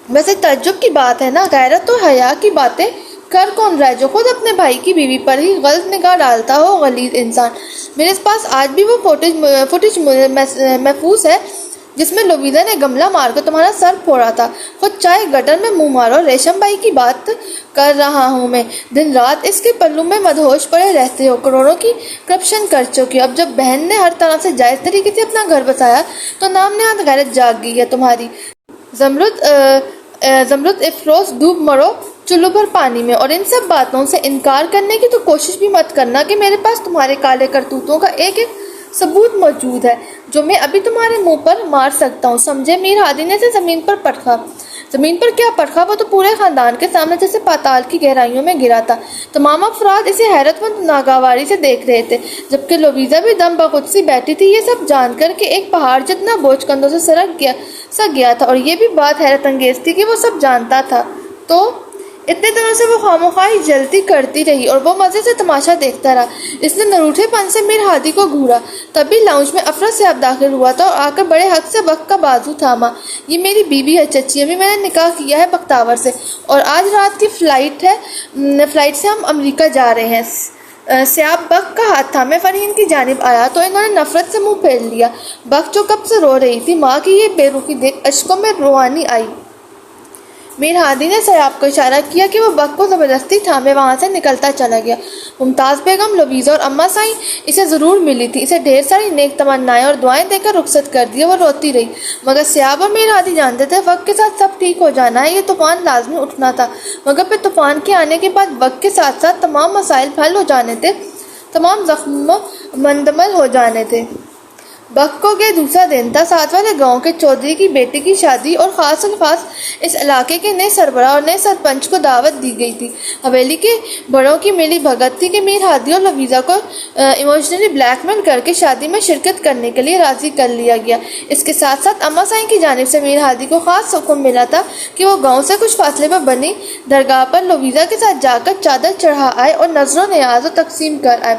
ویسے تعجب کی بات ہے نا، غیرت اور حیا کی باتیں کر کون رہا ہے جو خود اپنے بھائی کی بیوی پر ہی غلط نگاہ ڈالتا ہو؟ غلیظ انسان۔ میرے پاس آج بھی وہ فوٹیج محفوظ ہے جس میں لویزا نے گملہ مار کر تمہارا سر پھوڑا تھا۔ خود چاہے گٹر میں منہ مارو، ریشم بائی کی بات کر رہا ہوں میں، دن رات اس کے پلوں میں مدہوش پڑے رہتے ہو، کروڑوں کی کرپشن کر چکے ہو۔ اب جب بہن نے ہر طرح سے جائز طریقے سے اپنا گھر بسایا تو نام نہاد غیرت جاگ گئی ہے تمہاری۔ زمرد افروز، ڈوب مرو چلو بھر پانی میں، اور ان سب باتوں سے انکار کرنے کی تو کوشش بھی مت کرنا کہ میرے پاس تمہارے کالے کرتوتوں کا ایک ایک ثبوت موجود ہے جو میں ابھی تمہارے منہ پر مار سکتا ہوں، سمجھے؟ میر ہادی نے اسے زمین پر پٹکا۔ زمین پر کیا پٹکا، وہ تو پورے خاندان کے سامنے جیسے پاتال کی گہرائیوں میں گرا تھا۔ تمام افراد اسے حیرت مند ناگواری سے دیکھ رہے تھے، جبکہ لویزا بھی دم بخود سی بیٹھی تھی، یہ سب جان کر کہ ایک پہاڑ جتنا بوجھ کندھوں سے سرک گیا تھا، اور یہ بھی بات حیرت انگیز تھی کہ وہ سب جانتا تھا۔ تو اتنے دنوں سے وہ خواہ ہی جلتی کرتی رہی اور وہ مزے سے تماشا دیکھتا رہا۔ اس نے نروٹھے پن سے میر ہادی کو گھورا، تبھی لاؤنج میں افرا سیاب داخل ہوا تھا اور آ کر بڑے حق سے بک کا بازو تھاما۔ یہ میری بیوی ہے چچی، ابھی میں نے نکاح کیا ہے بختاور سے، اور آج رات کی فلائٹ سے ہم امریکہ جا رہے ہیں۔ سیاب بک کا ہاتھ تھامے فرحین کی جانب آیا تو انہوں نے نفرت سے منہ پھیر لیا۔ بک جو کب سے رو رہی تھی، ماں کی یہ بے رخی دیکھ اشکوں میں روانی آئی۔ میر ہادی نے سیاب کو اشارہ کیا کہ وہ بک کو زبردستی تھامے وہاں سے نکلتا چلا گیا۔ ممتاز بیگم، لویزا اور اماں سائیں اسے ضرور ملی تھی، اسے ڈھیر ساری نیک تمنائیں اور دعائیں دے کر رخصت کر دیا۔ وہ روتی رہی، مگر سیاب اور میر ہادی جانتے تھے وقت کے ساتھ سب ٹھیک ہو جانا ہے، یہ طوفان لازمی اٹھنا تھا، مگر پھر طوفان کے آنے کے بعد وقت کے ساتھ ساتھ تمام مسائل حل ہو جانے تھے، تمام زخم مندمل ہو جانے تھے۔ بک کو گئے دوسرا دن تھا، ساتھ والے گاؤں کے چودھری کی بیٹی کی شادی، اور خاص الخاص اس علاقے کے نئے سربراہ اور نئے سرپنچ کو دعوت دی گئی تھی۔ حویلی کے بڑوں کی ملی بھگت تھی کہ میر ہادی اور لویزا کو ایموشنلی بلیک میل کر کے شادی میں شرکت کرنے کے لیے راضی کر لیا گیا۔ اس کے ساتھ ساتھ اماں سائیں کی جانب سے میر ہادی کو خاص حکم ملا تھا کہ وہ گاؤں سے کچھ فاصلے پر بنی درگاہ پر لویزا کے ساتھ جا کر چادر چڑھا آئے اور نظر و نیاز و تقسیم کر آئے۔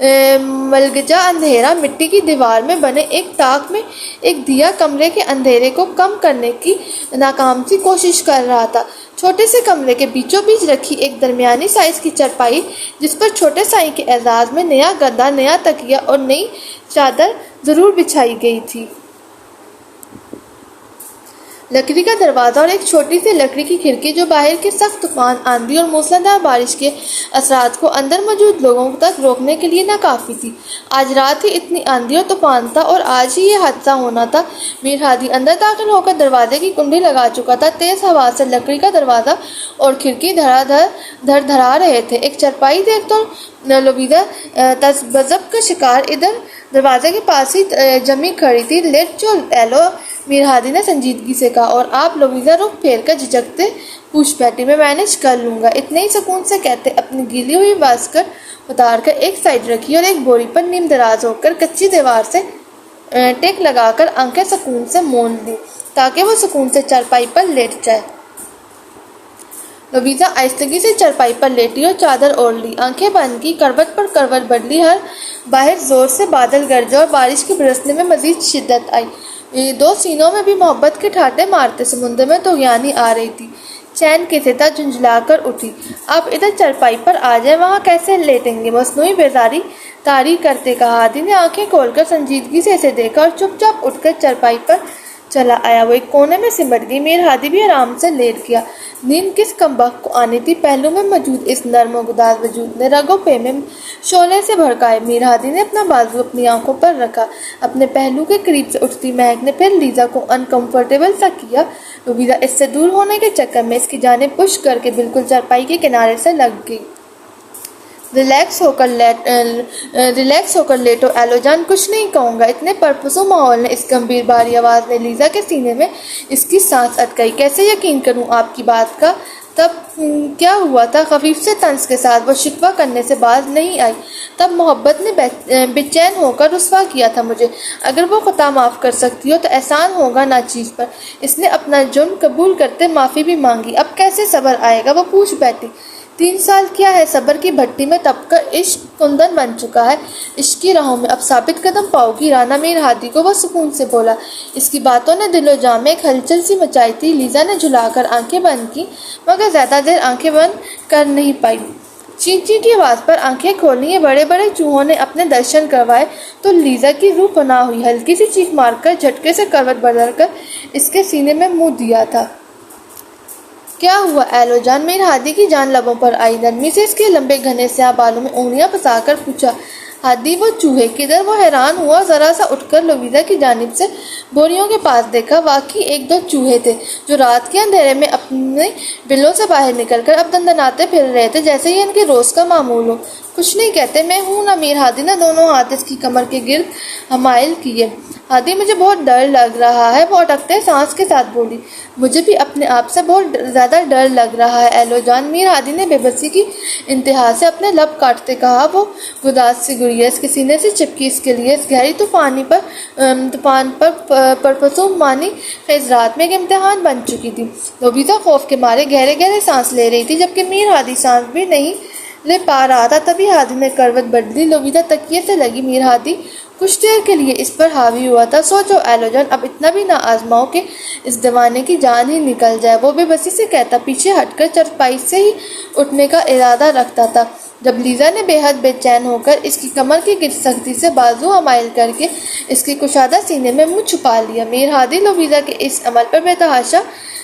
ملگجا اندھیرا مٹی کی دیوار میں بنے ایک تاک میں ایک دیا کمرے کے اندھیرے کو کم کرنے کی ناکام سی کوشش کر رہا تھا۔ چھوٹے سے کمرے کے بیچوں بیچ رکھی ایک درمیانی سائز کی چرپائی، جس پر چھوٹے سائیں کے اعزاز میں نیا گدا، نیا تکیہ اور نئی چادر ضرور بچھائی گئی تھی۔ لکڑی کا دروازہ اور ایک چھوٹی سی لکڑی کی کھڑکی جو باہر کے سخت طوفان، آندھی اور موسلادھار بارش کے اثرات کو اندر موجود لوگوں تک روکنے کے لیے ناکافی تھی۔ آج رات ہی اتنی آندھی اور طوفان تھا اور آج ہی یہ حادثہ ہونا تھا۔ میر ہادی اندر داخل ہو کر دروازے کی کنڈی لگا چکا تھا۔ تیز ہوا سے لکڑی کا دروازہ اور کھڑکی دھڑدھڑا رہے تھے۔ ایک چرپائی دیکھ تو لویزا تذبذب کا شکار ادھر دروازے کے پاس ہی جمی کھڑی تھی۔ لیٹ جو ایلو، میر ہادی نے سنجیدگی سے کہا، اور آپ؟ لویزا رخ پھیر کر جھجکتے پوچھ بیٹھی۔ میں مینج کر لوں گا، اتنے ہی سکون سے کہتے اپنی گیلی ہوئی باسکٹ اتار کر ایک سائیڈ رکھی اور ایک بوری پر نیم دراز ہو کر کچی دیوار سے ٹیک لگا کر آنکھیں سکون سے مون لی تاکہ وہ سکون سے چارپائی پر لیٹ جائے۔ لویزا آہستگی سے چارپائی پر لیٹی اور چادر اوڑھ لی، آنکھیں بند کی، کروٹ پر کروٹ بدلی۔ ہر باہر زور سے بادل گرجے اور بارش کے برسنے میں مزید شدت آئی۔ دو سینوں میں بھی محبت کے ٹھاٹے مارتے سمندر میں طغیانی آ رہی تھی۔ چین کی ستا جھنجھلا کر اٹھی۔ آپ ادھر چارپائی پر آ جائیں، وہاں کیسے لیٹیں گے؟ مصنوعی بیزاری طاری کرتے کہا۔ ہادی نے آنکھیں کھول کر سنجیدگی سے اسے دیکھا اور چپ چاپ اٹھ کر چارپائی پر چلا آیا۔ وہ ایک کونے میں سمٹ گئی۔ میر ہادی بھی آرام سے لیٹ گیا۔ نیند کس کمبخت کو آنی تھی؟ پہلو میں موجود اس نرم و گداز وجود نے رگ و پے میں شعلے سے بھڑکائے۔ میر ہادی نے اپنا بازو اپنی آنکھوں پر رکھا۔ اپنے پہلو کے قریب سے اٹھتی مہک نے پھر لیزا کو انکمفرٹیبل سا کیا۔ لویزا اس سے دور ہونے کے چکر میں اس کی جانب پش کر کے بالکل چارپائی کے کنارے سے لگ گئی۔ ریلیکس ہو کر لیٹو ایلو جان، کچھ نہیں کہوں گا۔ اتنے پرپسو ماحول نے، اس گمبھیر بھاری آواز نے لیزا کے سینے میں اس کی سانس اٹکائی۔ کیسے یقین کروں آپ کی بات کا؟ تب کیا ہوا تھا؟ خفیف سے طنز کے ساتھ وہ شکوہ کرنے سے باز نہیں آئی۔ تب محبت نے بے چین ہو کر رسوا کیا تھا مجھے۔ اگر وہ خطا معاف کر سکتی ہو تو احسان ہوگا ناچیز پر۔ اس نے اپنا جرم قبول کرتے معافی بھی مانگی۔ اب کیسے صبر آئے گا؟ وہ پوچھ بیٹھی۔ 3 سال کیا ہے؟ صبر کی بھٹی میں تپ کر عشق کندن بن چکا ہے۔ عشق کی راہوں میں اب ثابت قدم پاؤ گی رانا؟ میر ہادی کو وہ سکون سے بولا۔ اس کی باتوں نے دل و جان میں ایک ہلچل سی مچائی تھی۔ لیزا نے جھلا کر آنکھیں بند کی، مگر زیادہ دیر آنکھیں بند کر نہیں پائی۔ چین چین کی آواز پر آنکھیں کھولنی، یہ بڑے بڑے چوہوں نے اپنے درشن کروائے تو لیزا کی روح پناہ ہوئی۔ ہلکی سی چیخ مار کر جھٹکے سے کروٹ بدل کر اس کے سینے میں منہ دیا تھا۔ کیا ہوا ایلو جان؟ میر ہادی کی جان لبوں پر آئی۔ نرمی سے اس کے لمبے گھنے سیاہ بالوں میں انگلیاں پھنسا کر پوچھا۔ ہادی، وہ چوہے کدھر؟ وہ حیران ہوا، ذرا سا اٹھ کر لویزا کی جانب سے بوریوں کے پاس دیکھا۔ واقعی 1-2 چوہے تھے جو رات کے اندھیرے میں اپنے بلوں سے باہر نکل کر اب دندناتے پھر رہے تھے جیسے یہ ان کے روز کا معمول ہو۔ کچھ نہیں کہتے، میں ہوں نا؟ میر ہادی نے دونوں ہاتھ اس کی کمر کے گرد حمائل کیے۔ ہادی، مجھے بہت ڈر لگ رہا ہے، وہ اٹکتے سانس کے ساتھ بولی۔ مجھے بھی اپنے آپ سے بہت زیادہ ڈر لگ رہا ہے ایلو جان، میر ہادی نے بے بسی کی انتہا سے اپنے لب کاٹتے کہا۔ وہ گداز سی گڑیا اس کے سینے سے چپکی، اس کے لیے اس گہری طوفان پر پرپسو مانی خیز رات میں ایک امتحان بن چکی تھی۔ لویزا خوف کے مارے گہرے گہرے سانس لے رہی تھی، جبکہ میر ہادی سانس بھی نہیں لے پا رہا تھا۔ تبھی ہادی نے کروٹ بدلی۔ لویزا تکیے سے لگی۔ میر ہادی کچھ دیر کے لیے اس پر حاوی ہوا تھا۔ سوچو ایلو جان، اب اتنا بھی نہ آزماؤ کہ اس دیوانے کی جان ہی نکل جائے، وہ بے بسی سے کہتا، پیچھے ہٹ کر چارپائی سے ہی اٹھنے کا ارادہ رکھتا تھا جب لیزا نے بے حد بے چین ہو کر اس کی کمر کی گرد سختی سے بازو حمائل کر کے اس کی کشادہ سینے میں منہ چھپا لیا۔ میر ہادی لویزا کے اس عمل پر بے تحاشا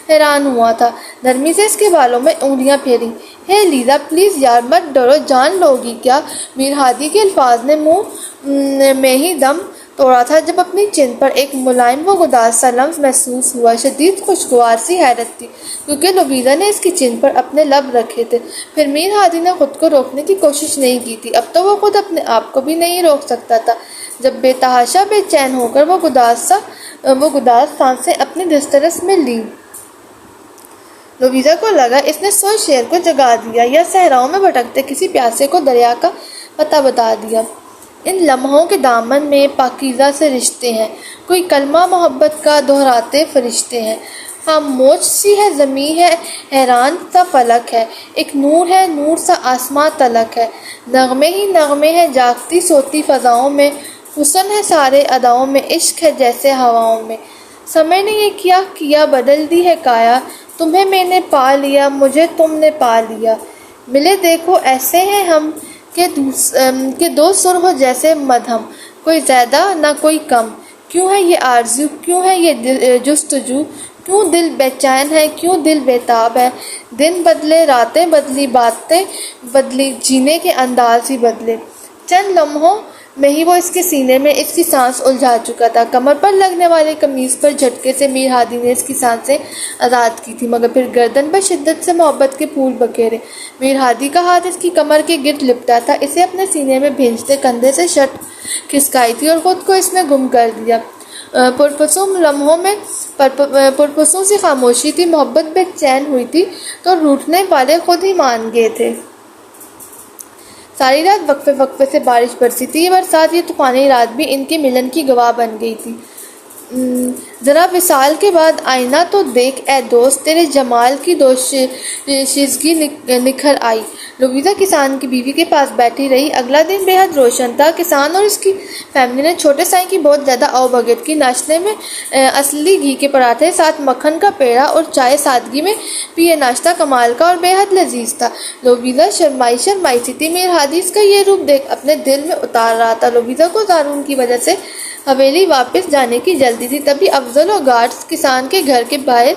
حیران ہوا تھا۔ نرمی سے اس کے بالوں میں انگلیاں پھیری۔ ہے لیزا، پلیز یار، مت ڈرو، جان لو گی کیا؟ میر ہادی کے الفاظ نے منہ میں ہی دم توڑا تھا جب اپنی چین پر ایک ملائم و گداز سا لمس محسوس ہوا۔ شدید خوشگوار سی حیرت تھی کیونکہ لویزا نے اس کی چین پر اپنے لب رکھے تھے۔ پھر میر ہادی نے خود کو روکنے کی کوشش نہیں کی تھی۔ اب تو وہ خود اپنے آپ کو بھی نہیں روک سکتا تھا جب بے تحاشا بے چین ہو کر وہ گداز سانسیں اپنی دسترس میں لی۔ لویزا کو لگا اس نے سوئے شیر کو جگا دیا یا صحراؤں میں بھٹکتے کسی پیاسے کو دریا کا پتہ بتا دیا۔ ان لمحوں کے دامن میں پاکیزہ سے رشتے ہیں، کوئی کلمہ محبت کا دہراتے فرشتے ہیں۔ خاموش سی ہے زمیں ہے، حیران سا فلک ہے، ایک نور ہے، نور سا آسماں تلک ہے، نغمے ہی نغمے ہیں جاگتی سوتی فضاؤں میں، حسن ہے سارے اداؤں میں، عشق ہے جیسے ہواؤں میں، سمے نے یہ کیا کیا بدل دی ہے کایا، تمہیں میں نے پا لیا مجھے تم نے پا لیا، ملے دیکھو ایسے ہیں ہم کہ دو سر ہو جیسے مدھم، کوئی زیادہ نہ کوئی کم، کیوں ہے یہ آرزو کیوں ہے یہ جستجو، کیوں دل بے چین ہے کیوں دل بے تاب ہے، دن بدلے راتیں بدلی باتیں بدلی جینے کے انداز ہی بدلے، چند لمحوں میں ہی وہ اس کے سینے میں اس کی سانس الجھا چکا تھا۔ کمر پر لگنے والے قمیص پر جھٹکے سے میر ہادی نے اس کی سانسیں آزاد کی تھی، مگر پھر گردن پر شدت سے محبت کے پھول بکھیرے۔ میر ہادی کا ہاتھ اس کی کمر کے گرد لپٹا تھا، اسے اپنے سینے میں بھینچتے کندھے سے شرٹ کھسکائی تھی اور خود کو اس میں گم کر دیا۔ پرپسوں لمحوں میں پرپسوں سی خاموشی تھی، محبت بے چین ہوئی تھی تو روٹھنے والے خود ہی مان گئے تھے۔ ساری رات وقفے وقفے سے بارش برسی تھی، یہ برسات یہ طوفانی رات بھی ان کے ملن کی گواہ بن گئی تھی۔ ذرا وصال کے بعد آئینہ تو دیکھ اے دوست، تیرے جمال کی دوشیزگی نکھر آئی۔ لویزا کسان کی بیوی کے پاس بیٹھی رہی۔ اگلا دن بے حد روشن تھا۔ کسان اور اس کی فیملی نے چھوٹے سائیں کی بہت زیادہ آؤ بھگت کی۔ ناشتے میں اصلی گھی کے پراٹھے، ساتھ مکھن کا پیڑا اور چائے سادگی میں پیے ناشتہ کمال کا اور بے حد لذیذ تھا۔ لویزا شرمائی سی تھی۔ میر حادث کا یہ روپ دیکھ اپنے دل میں اتار رہا تھا۔ لویزا کو زارون کی وجہ سے حویلی واپس جانے کی جلدی تھی، تبھی افضل اور گارڈز کسان کے گھر کے باہر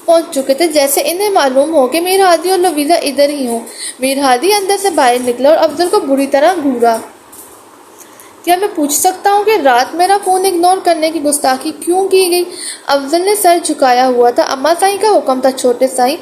پہنچ چکے تھے، جیسے انہیں معلوم ہو کہ میر ہادی اور لویزا ادھر ہی ہوں۔ میر ہادی اندر سے باہر نکلا اور افضل کو بری طرح گھورا۔ کیا میں پوچھ سکتا ہوں کہ رات میرا فون اگنور کرنے کی گستاخی کیوں کی گئی؟ افضل نے سر جھکایا ہوا تھا۔ اماں سائیں کا حکم تھا چھوٹے سائیں۔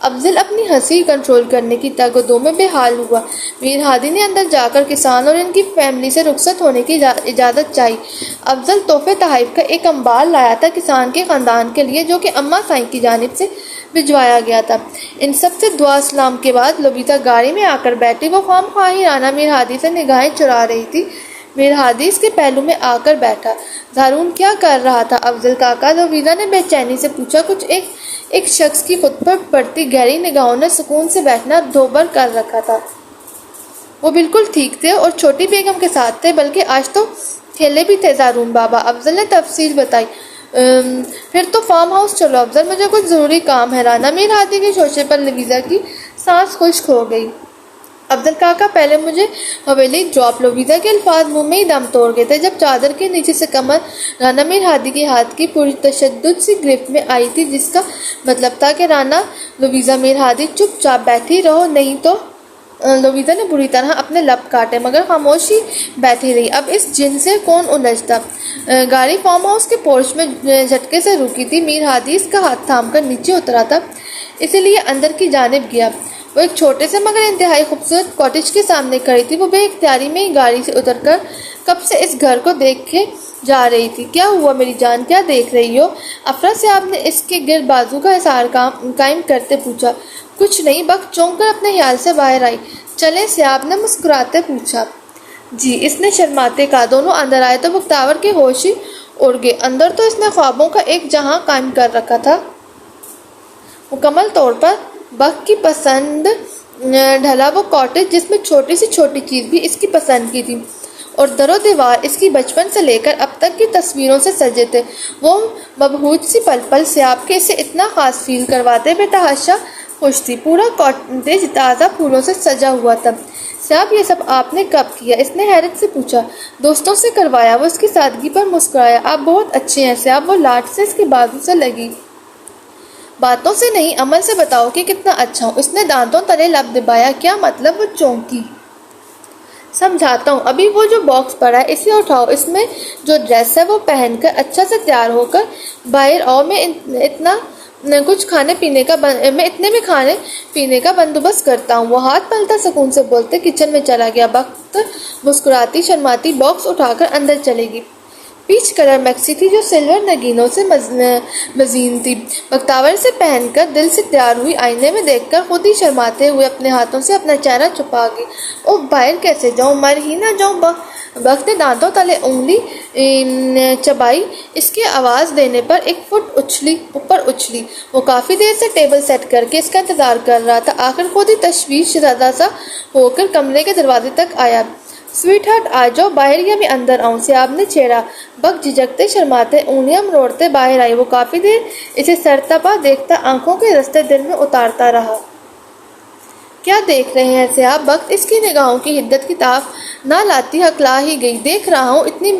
افضل اپنی ہنسی کنٹرول کرنے کی تگ و دو میں بے حال ہوا۔ میر ہادی نے اندر جا کر کسان اور ان کی فیملی سے رخصت ہونے کی اجازت چاہی۔ افضل تحفے تحائف کا ایک انبار لایا تھا کسان کے خاندان کے لیے، جو کہ اماں سائیں کی جانب سے بھجوایا گیا تھا۔ ان سب سے دعا سلام کے بعد لویزا گاڑی میں آ کر بیٹھی۔ وہ خواہ مخواہ میر ہادی سے نگاہیں چرا رہی تھی۔ میر ہادی اس کے پہلو میں آ کر بیٹھا۔ زارون کیا کر رہا تھا افضل کاکا؟ لویزا نے بے چینی سے پوچھا۔ کچھ ایک شخص کی خود پر پڑتی گہری نگاہوں نے سکون سے بیٹھنا دوبر کر رکھا تھا۔ وہ بالکل ٹھیک تھے اور چھوٹی بیگم کے ساتھ تھے، بلکہ آج تو کھیلے بھی تھے زارون بابا۔ افضل نے تفصیل بتائی۔ پھر تو فارم ہاؤس چلو افضل، مجھے کچھ ضروری کام ہے۔ رانا میر ہادی کے شوشے پر لویزا کی سانس خشک ہو گئی۔ افضل کاکا پہلے مجھے حویلی ڈراپ۔ لویزا کے الفاظ منہ میں ہی دم توڑ گئے تھے جب چادر کے نیچے سے کمر رانا میر ہادی کے ہاتھ کی پوری تشدد سی گرفت میں آئی تھی، جس کا مطلب تھا کہ رانا لویزا میر ہادی چپ چاپ بیٹھی رہو، نہیں تو۔ لویزا نے بری طرح اپنے لب کاٹے، مگر خاموشی بیٹھی رہی۔ اب اس جن سے کون الجھتا؟ گاڑی فارم ہاؤس کے پورچ میں جھٹکے سے رکی تھی۔ میر ہادی اس کا ہاتھ تھام کر نیچے اترا تھا، اسی لیے اندر کی جانب گیا۔ وہ ایک چھوٹے سے مگر انتہائی خوبصورت کاٹیج کے سامنے کھڑی تھی۔ وہ بے اختیاری میں ہی گاڑی سے اتر کر کب سے اس گھر کو دیکھے جا رہی تھی۔ کیا ہوا میری جان، کیا دیکھ رہی ہو؟ افرا صاحب نے اس کے گرد بازو کا حصار قائم کرتے پوچھا۔ کچھ نہیں، بک چونک کر اپنے خیال سے باہر آئی۔ چلیں؟ صاحب نے مسکراتے پوچھا۔ جی، اس نے شرماتے کہا۔ دونوں اندر آئے تو بختیور کے ہوش ہی اڑ گئے۔ اندر تو اس نے خوابوں کا ایک جہاں قائم کر رکھا تھا۔ مکمل طور پر بک کی پسند ڈھلا وہ کاٹیج، جس میں چھوٹی سی چھوٹی چیز بھی اس کی پسند کی تھی، اور در و دیوار اس کی بچپن سے لے کر اب تک کی تصویروں سے سجے تھے۔ وہ مبہوت سی پل پل سیاب کے اسے اتنا خاص فیل کرواتے بے تحاشا خوش تھی۔ پورا کاٹیج تازہ پھولوں سے سجا ہوا تھا۔ صاحب یہ سب آپ نے کب کیا؟ اس نے حیرت سے پوچھا۔ دوستوں سے کروایا۔ وہ اس کی سادگی پر مسکرایا۔ آپ بہت اچھے ہیں صاحب۔ وہ لاٹ سے اس کے بازو سے لگی۔ باتوں سے نہیں، عمل سے بتاؤ کہ کتنا اچھا ہوں۔ اس نے دانتوں تلے لب دبایا۔ کیا مطلب؟ وہ چونکی۔ سمجھاتا ہوں، ابھی وہ جو باکس پڑا ہے اسے اٹھاؤ، اس میں جو ڈریس ہے وہ پہن کر اچھا سے تیار ہو کر باہر آؤ۔ میں اتنے میں کھانے پینے کا بندوبست کرتا ہوں۔ وہ ہاتھ ملتا سکون سے بولتے کچن میں چلا گیا۔ بخت مسکراتی شرماتی باکس اٹھا کر اندر چلے گی۔ پیچ کلر میکسی تھی جو سلور نگینوں سے مزین تھی۔ بختیور سے پہن کر دل سے تیار ہوئی، آئینے میں دیکھ کر خود ہی شرماتے ہوئے اپنے ہاتھوں سے اپنا چہرہ چھپا گئی۔ اوہ، باہر کیسے جاؤں؟ مر ہی نہ جاؤں۔ بخت نے دانتوں تلے انگلی چبائی۔ اس کی آواز دینے پر ایک فٹ اوپر اچھلی۔ وہ کافی دیر سے ٹیبل سیٹ کر کے اس کا انتظار کر رہا تھا۔ آخر خود ہی تشویش زدہ سا ہو کر کمرے کے دروازے تک آیا۔ سویٹ ہارٹ آ جاؤ باہر یا میں اندر آؤں؟ سیاب نے چھیڑا۔ بک جھجکتے شرماتے انگلیاں مروڑتے باہر آئی۔ وہ کافی دیر اسے سرتپا دیکھتا آنکھوں کے رستے دل میں اتارتا رہا۔ کیا دیکھ رہے ہیں سیاب؟ بک اس کی نگاہوں کی حدت کی طاق نہ لاتی ہکلا ہی گئی۔ دیکھ رہا ہوں اتنی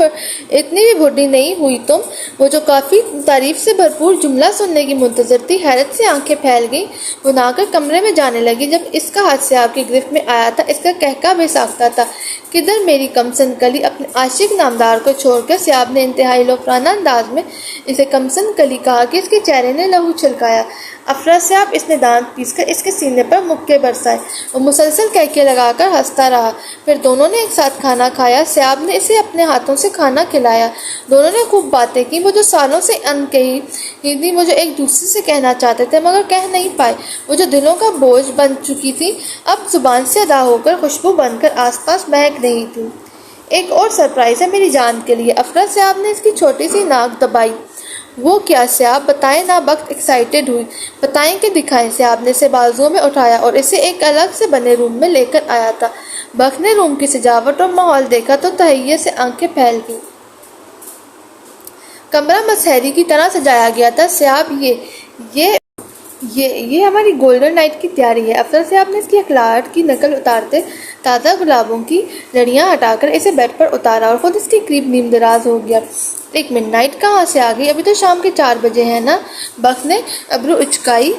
بھی بوڑھی نہیں ہوئی تم۔ وہ جو کافی تعریف سے بھرپور جملہ سننے کی منتظر تھی حیرت سے آنکھیں پھیل گئیں۔ وہ نہ کر کمرے میں جانے لگی۔ جب اس کا ہاتھ سیاب کی گرفت میں آیا تھا اس کا قہقہ بے ساختہ تھا۔ کدھر میری کمسن کلی؟ اپنے عاشق نامدار کو چھوڑ کر سیاب نے انتہائی لوفرانہ انداز میں اسے کمسن کلی کہا کہ اس کے چہرے نے لہو چھلکایا۔ افرا سیاب اس نے دانت پیس کر اس کے سینے پر مکے برسائے۔ وہ مسلسل قہقہے لگا کر ہنستا رہا۔ پھر دونوں نے ایک ساتھ کھانا کھایا۔ سیاب نے اسے اپنے ہاتھوں سے کھانا کھلایا۔ دونوں نے خوب باتیں کی، وہ جو سالوں سے کہی تھی، وہ جو ایک دوسرے سے کہنا چاہتے تھے مگر کہہ نہیں پائے، وہ جو دلوں کا بوجھ بن چکی تھی اب زبان سے ادا ہو کر خوشبو بن کر آس پاس مہک رہی تھی۔ ایک اور سرپرائز ہے میری جان کے لیے۔ افرا سیاب نے اس کی چھوٹی سی ناک دبائی۔ وہ کیا سیاب؟ بتائیں نا، بک ایکسائٹیڈ ہوئی۔ بتائیں کہ دکھائیں؟ سیاب نے اسے بازوؤں میں اٹھایا اور اسے ایک الگ سے بنے روم میں لے کر آیا تھا۔ بک نے روم کی سجاوٹ اور ماحول دیکھا تو تہیے سے آنکھیں پھیل گئیں۔ کمرہ مسحری کی طرح سجایا گیا تھا۔ سیاب یہ ہماری گولڈن نائٹ کی تیاری ہے۔ افسر صاحب نے اس کی اخلاقیات کی نقل اتارتے تازہ گلابوں کی لڑیاں ہٹا کر اسے بیڈ پر اتارا اور خود اس کے قریب نیم دراز ہو گیا۔ ایک منٹ، نائٹ کہاں سے آ گئی؟ ابھی تو شام کے 4 بجے ہیں نا؟ بک نے ابرو اچکائی۔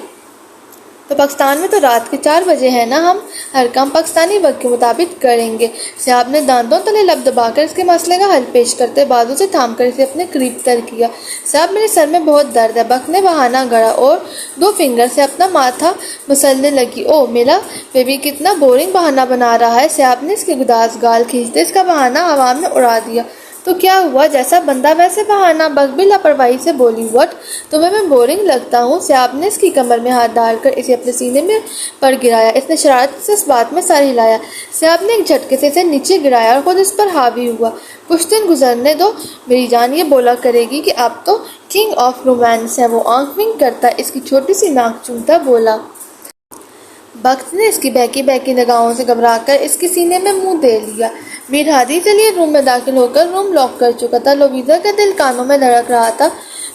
تو پاکستان میں تو رات کے 4 بجے ہیں نا؟ ہم ہر کام پاکستانی وقت کے مطابق کریں گے۔ سیاب نے دانتوں تلے لب دبا کر اس کے مسئلے کا حل پیش کرتے بازو سے تھام کر اسے اپنے قریب تر کیا۔ سیاب، میرے سر میں بہت درد ہے۔ بک نے بہانہ گڑھا اور 2 فنگر سے اپنا ماتھا مسلنے لگی۔ او میرا بیبی کتنا بورنگ بہانہ بنا رہا ہے۔ سیاب نے اس کے گداز گال کھینچتے اس کا بہانہ ہوا میں اڑا دیا۔ تو کیا ہوا؟ جیسا بندہ ویسے بہانہ۔ بک بھی لاپرواہی سے بولی۔ وٹ؟ تمہیں میں بورنگ لگتا ہوں؟ سیاب نے اس کی کمر میں ہاتھ ڈال کر اسے اپنے سینے میں پر گرایا۔ اس نے شرارت سے اس بات میں سر ہلایا۔ سیاب نے ایک جھٹکے سے اسے نیچے گرایا اور خود اس پر حاوی ہوا۔ کچھ دن گزرنے دو میری جان، یہ بولا کرے گی کہ آپ تو کنگ آف رومانس ہیں۔ وہ آنکھ ونک کرتا اس کی چھوٹی سی ناک چومتا بولا۔ بخت نے اس کی بہکی بہکی نگاہوں سے گھبرا کر اس کے سینے میں منہ دے لیا۔ میر ہادی چلیے روم میں داخل ہو کر روم لاک کر چکا تھا۔ لویزا کا دل کانوں میں دھڑک رہا تھا۔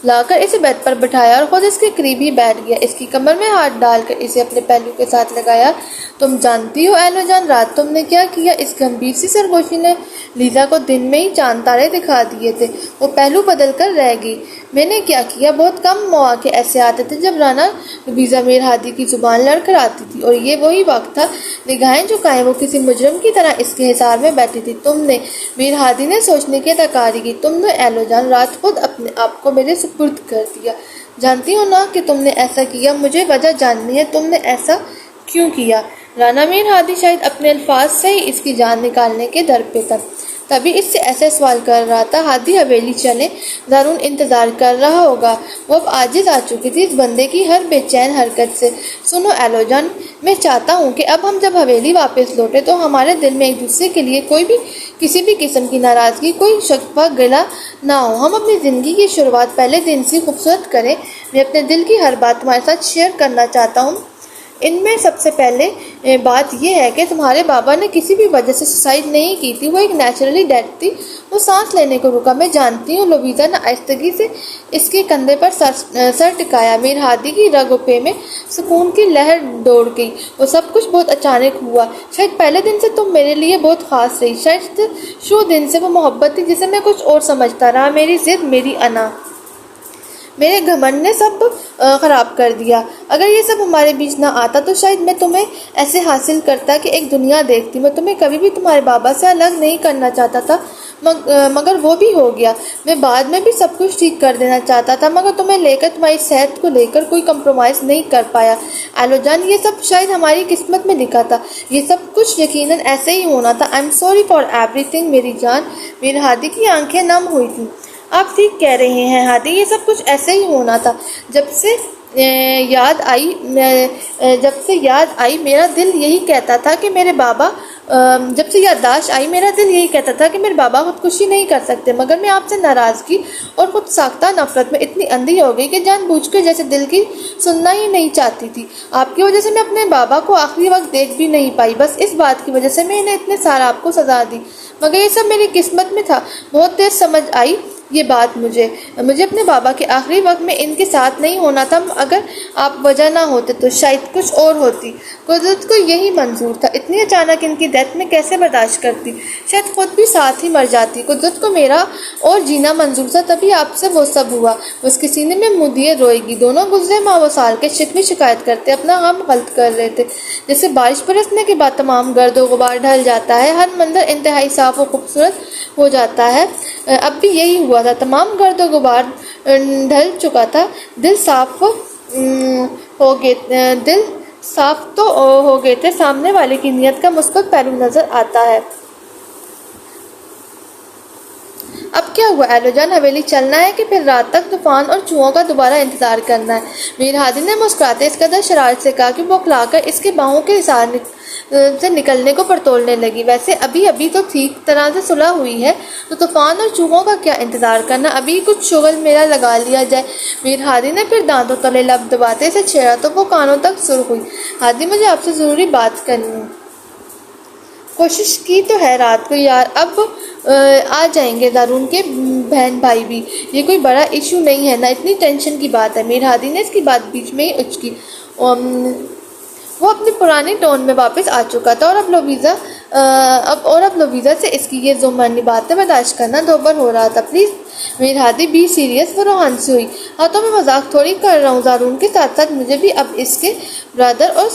لا کر اسے بیڈ پر بٹھایا اور خود اس کے قریب ہی بیٹھ گیا۔ اس کی کمر میں ہاتھ ڈال کر اسے اپنے پہلو کے ساتھ لگایا۔ تم جانتی ہو ایلو جان رات تم نے کیا کیا؟ اس گمبھیر سی سرگوشی نے لیزا کو دن میں ہی چاند تارے دکھا دیے تھے۔ وہ پہلو بدل کر رہ گئی۔ میں نے کیا کیا؟ بہت کم مواقع ایسے آتے تھے جب رانا لویزا میر ہادی کی زبان لڑ کر آتی تھی اور یہ وہی وقت تھا۔ نگاہیں جھکائے وہ کسی مجرم کی طرح اس کے حصار میں بیٹھی تھی۔ تم نے؟ میر ہادی نے سوچنے کی اداکاری کی۔ تم نے ایلو جان رات خود اپنے آپ کو میرے سپرد کر دیا۔ جانتی ہو نا کہ تم نے ایسا کیا؟ مجھے وجہ جاننی ہے، تم نے ایسا کیوں کیا؟ رانا میر ہادی شاید اپنے الفاظ سے ہی اس کی جان نکالنے کے در پہ تھا، تبھی اس سے ایسے سوال کر رہا تھا۔ ہادی حویلی چلیں، ضرور انتظار کر رہا ہوگا۔ وہ اب عاجز آ چکی تھی اس بندے کی ہر بے چین حرکت سے۔ سنو ایلو جان، میں چاہتا ہوں کہ اب ہم جب حویلی واپس لوٹے تو ہمارے دل میں ایک دوسرے کے لیے کوئی بھی کسی بھی قسم کی ناراضگی، کوئی شکوہ گلہ نہ ہو۔ ہم اپنی زندگی کی شروعات پہلے دن سے خوبصورت کریں۔ میں اپنے دل کی ہر بات تمہارے ساتھ شیئر کرنا چاہتا ہوں۔ ان میں سب سے پہلے بات یہ ہے کہ تمہارے بابا نے کسی بھی وجہ سے سوسائڈ نہیں کی تھی، وہ ایک نیچرلی ڈیتھ تھی۔ وہ سانس لینے کو رکا۔ میں جانتی ہوں۔ لویزا نے آہستگی سے اس کے کندھے پر سر ٹکایا۔ میر ہادی کی رگ و پے میں سکون کی لہر دوڑ گئی۔ وہ سب کچھ بہت اچانک ہوا۔ شاید پہلے دن سے تم میرے لیے بہت خاص رہی، شاید شروع دن سے وہ محبت تھی جسے میں کچھ اور سمجھتا رہا۔ میری ضد، میری انا، میرے گھمنڈ نے سب خراب کر دیا۔ اگر یہ سب ہمارے بیچ نہ آتا تو شاید میں تمہیں ایسے حاصل کرتا کہ ایک دنیا دیکھتی۔ میں تمہیں کبھی بھی تمہارے بابا سے الگ نہیں کرنا چاہتا تھا، مگر وہ بھی ہو گیا۔ میں بعد میں بھی سب کچھ ٹھیک کر دینا چاہتا تھا، مگر تمہیں لے کر، تمہاری صحت کو لے کر کوئی کمپرومائز نہیں کر پایا۔ ایلو جان، یہ سب شاید ہماری قسمت میں لکھا تھا۔ یہ سب کچھ یقیناً ایسے ہی ہونا تھا۔ I am sorry for every thing میری جان۔ میر ہادی کی آنکھیں نم ہوئی تھیں۔ آپ ٹھیک کہہ رہے ہیں ہادی، یہ سب کچھ ایسے ہی ہونا تھا۔ جب سے یاد آئی میرا دل یہی کہتا تھا کہ میرے بابا جب سے یادداشت آئی میرا دل یہی کہتا تھا کہ میرے بابا خودکشی نہیں کر سکتے، مگر میں آپ سے ناراضگی اور خود ساختہ نفرت میں اتنی اندھی ہو گئی کہ جان بوجھ کر جیسے دل کی سننا ہی نہیں چاہتی تھی۔ آپ کی وجہ سے میں اپنے بابا کو آخری وقت دیکھ بھی نہیں پائی، بس اس بات کی وجہ سے میں انہیں اتنے سارا آپ کو سزا دی، مگر یہ سب میری قسمت میں تھا۔ بہت دیر سمجھ آئی یہ بات مجھے اپنے بابا کے آخری وقت میں ان کے ساتھ نہیں ہونا تھا۔ اگر آپ وجہ نہ ہوتے تو شاید کچھ اور ہوتی۔ قدرت کو یہی منظور تھا، اتنی اچانک ان کی ڈیتھ میں کیسے برداشت کرتی، شاید خود بھی ساتھ ہی مر جاتی۔ قدرت کو میرا اور جینا منظور تھا، تبھی آپ سے وہ سب ہوا۔ اس کے سینے میں منہ دیے روئے گی۔ دونوں گزرے ماہ و سال کے شکوے شکایت کرتے اپنا غم غلط کر رہے تھے۔ جیسے بارش برسنے کے بعد تمام گرد و غبار ڈھل جاتا ہے، ہر منظر انتہائی صاف و خوبصورت ہو جاتا ہے، اب بھی یہی ہوا تھا۔ تمام گرد و غبار ڈھل چکا تھا، دل صاف تو ہو گئے تھے۔ سامنے والے کی نیت کا مثبت پہلو نظر آتا ہے۔ اب کیا ہوا ایلو جان، حویلی چلنا ہے کہ پھر رات تک طوفان اور چوہوں کا دوبارہ انتظار کرنا ہے؟ میر ہادی نے مسکراتے اس قدر شرارت سے کہا کہ بوکھلا کر اس کے باہوں کے حصار سے نکلنے کو پرتولنے لگی۔ ویسے ابھی تو ٹھیک طرح سے صلح ہوئی ہے، تو طوفان اور چوہوں کا کیا انتظار کرنا، ابھی کچھ شغل میرا لگا لیا جائے۔ میر ہادی نے پھر دانتوں تلے لب دباتے سے چھیڑا تو وہ کانوں تک سرخ ہوئی۔ ہادی مجھے آپ سے ضروری بات کرنی ہے۔ کوشش کی تو ہے رات کو یار، اب آ جائیں گے زارون کے بہن بھائی بھی، یہ کوئی بڑا ایشو نہیں ہے، نہ اتنی ٹینشن کی بات ہے۔ میر ہادی نے اس کی بات بیچ میں ہی اچکی۔ وہ اپنی پرانی ٹون میں واپس آ چکا تھا، اور اب لویزا سے اس کی یہ ضمنی باتیں برداشت کرنا دوبر ہو رہا تھا۔ Please Mir Hadi be serious, وہ روحان سے ہوئی۔ ہاں تو میں مذاق تھوڑی کر رہا ہوں، زارون کے ساتھ ساتھ مجھے بھی اب اس کے برادر اور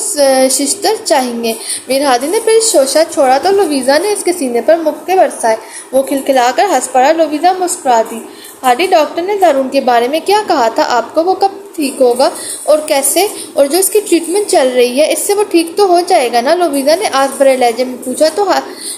سسٹر چاہیے۔ میر ہادی نے پھر شوشہ چھوڑا تو لویزا نے اس کے سینے پر مکے برسائے۔ وہ کھلکھلا کر ہنس پڑا۔ لویزا مسکرا دی۔ ہادی ڈاکٹر نے زارون کے بارے میں کیا کہا تھا آپ کو؟ وہ کب ٹھیک ہوگا اور کیسے؟ اور جو اس کی ٹریٹمنٹ چل رہی ہے اس سے وہ ٹھیک تو ہو جائے گا نا؟ لویزا نے آس بھرے لہجے میں پوچھا تو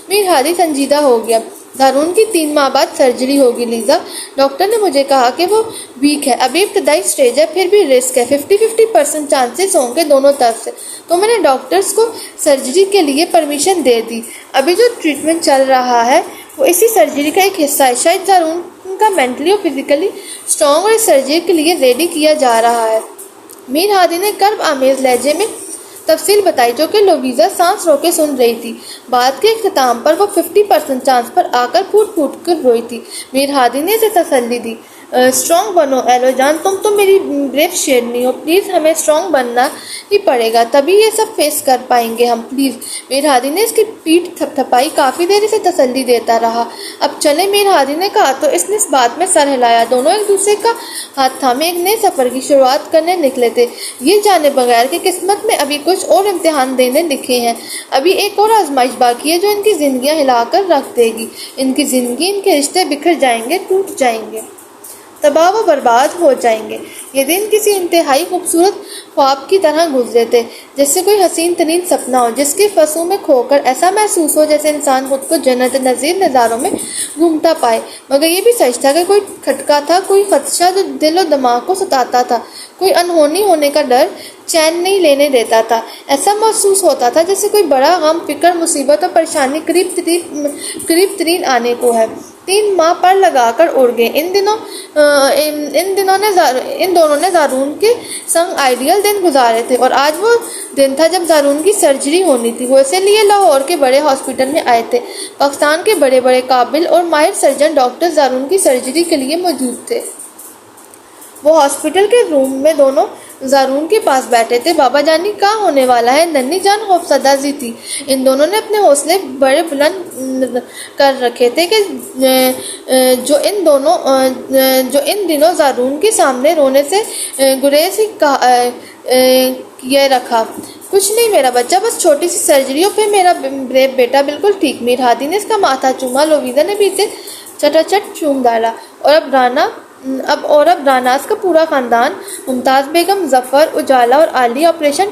میر ہادی سنجیدہ ہو گیا۔ زارون کی 3 ماہ بعد سرجری ہوگی لیزا، ڈاکٹر نے مجھے کہا کہ وہ ویک ہے، ابھی ابتدائی سٹیج ہے، پھر بھی رسک ہے، 50% چانسز ہوں گے دونوں طرف سے، تو میں نے ڈاکٹرز کو سرجری کے لیے پرمیشن دے دی۔ ابھی جو ٹریٹمنٹ چل رہا ہے وہ اسی سرجری کا ایک حصہ ہے۔ شاید زارون کا مینٹلی اور فزیکلی اسٹرانگ اور اس سرجری کے لیے ریڈی کیا جا رہا ہے۔ میر ہادی نے کرب آمیز لہجے میں تفصیل بتائی، جو کہ لویزا سانس روکے سن رہی تھی۔ بات کے اختتام پر وہ 50% چانس پر آ کر پھوٹ پھوٹ کر روئی تھی۔ میر ہادی نے اسے تسلی دی۔ اسٹرانگ بنو ایلو جان، تم تو میری بریو شیرنی ہو، پلیز ہمیں اسٹرانگ بننا ہی پڑے گا، تبھی یہ سب فیس کر پائیں گے ہم، پلیز۔ میر ہادی نے اس کی پیٹھ تھپ تھپائی، کافی دیر اسے تسلی دیتا رہا۔ اب چلے، میر ہادی نے کہا تو اس نے اس بات میں سر ہلایا۔ دونوں ایک دوسرے کا ہاتھ تھامے ایک نئے سفر کی شروعات کرنے نکلے تھے، یہ جانے بغیر کہ قسمت میں ابھی کچھ اور امتحان دینے لکھے ہیں، ابھی ایک اور آزمائش باقی ہے جو ان کی زندگیاں ہلا کر رکھ دے گی۔ ان کی زندگی، ان کے رشتے بکھر جائیں گے، ٹوٹ جائیں گے، تباہ و برباد ہو جائیں گے۔ یہ دن کسی انتہائی خوبصورت خواب کی طرح گزرے تھے، جیسے کوئی حسین ترین سپنا ہو جس کے فصوں میں کھو کر ایسا محسوس ہو جیسے انسان خود کو جنت نظیر نظاروں میں گھومتا پائے۔ مگر یہ بھی سچ تھا کہ کوئی کھٹکا تھا، کوئی خدشہ جو دل و دماغ کو ستاتا تھا، کوئی انہونی ہونے کا ڈر چین نہیں لینے دیتا تھا۔ ایسا محسوس ہوتا تھا جیسے کوئی بڑا غم، فکر، مصیبت اور پریشانی قریب ترین آنے کو ہے۔ 3 ماہ پر لگا کر اڑ گئے۔ ان دونوں نے زارون کے سنگ آئیڈیل دن گزارے تھے، اور آج وہ دن تھا جب زارون کی سرجری ہونی تھی۔ وہ اسے لیے لاہور کے بڑے ہاسپٹل میں آئے تھے۔ پاکستان کے بڑے بڑے قابل اور ماہر سرجن ڈاکٹر زارون کی سرجری کے لیے موجود تھے۔ وہ ہاسپٹل کے روم میں دونوں زارون کے پاس بیٹھے تھے۔ بابا جانی کہاں ہونے والا ہے؟ ننھی جان خوفزدہ سی تھی۔ ان دونوں نے اپنے حوصلے بڑے بلند کر رکھے تھے کہ جو ان دنوں زارون کے سامنے رونے سے گریز ہی کیے رکھا۔ کچھ نہیں میرا بچہ، بس چھوٹی سی سرجری، اور پھر میرا بریو بیٹا بالکل ٹھیک۔ میر ہادی نے اس کا ماتھا چوما، لویزا نے بھی اسے چٹا چٹ چوم ڈالا۔ اور اب راناز کا پورا خاندان، ممتاز بیگم، ظفر، اجالا اور عالیہ آپریشن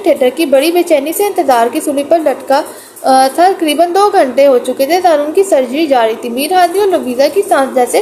تھیٹر کی بڑی بے چینی سے انتظار کی سولی پر لٹکا تھا۔ تقریباً 2 گھنٹے ہو چکے تھے۔ زارون کی سرجری جاری تھی۔ میر ہادی اور لویزا کی سانس جیسے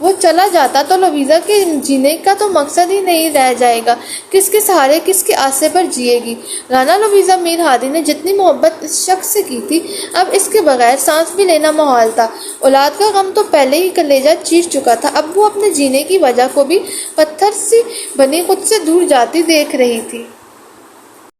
وہ چلا جاتا تو لویزا کے جینے کا تو مقصد ہی نہیں رہ جائے گا۔ کس کے سہارے، کس کے آسے پر جیے گی؟ رانا لویزا میر ہادی نے جتنی محبت اس شخص سے کی تھی، اب اس کے بغیر سانس بھی لینا محال تھا۔ اولاد کا غم تو پہلے ہی کلیجہ چیر چکا تھا، اب وہ اپنے جینے کی وجہ کو بھی پتھر سی بنی خود سے دور جاتی دیکھ رہی تھی۔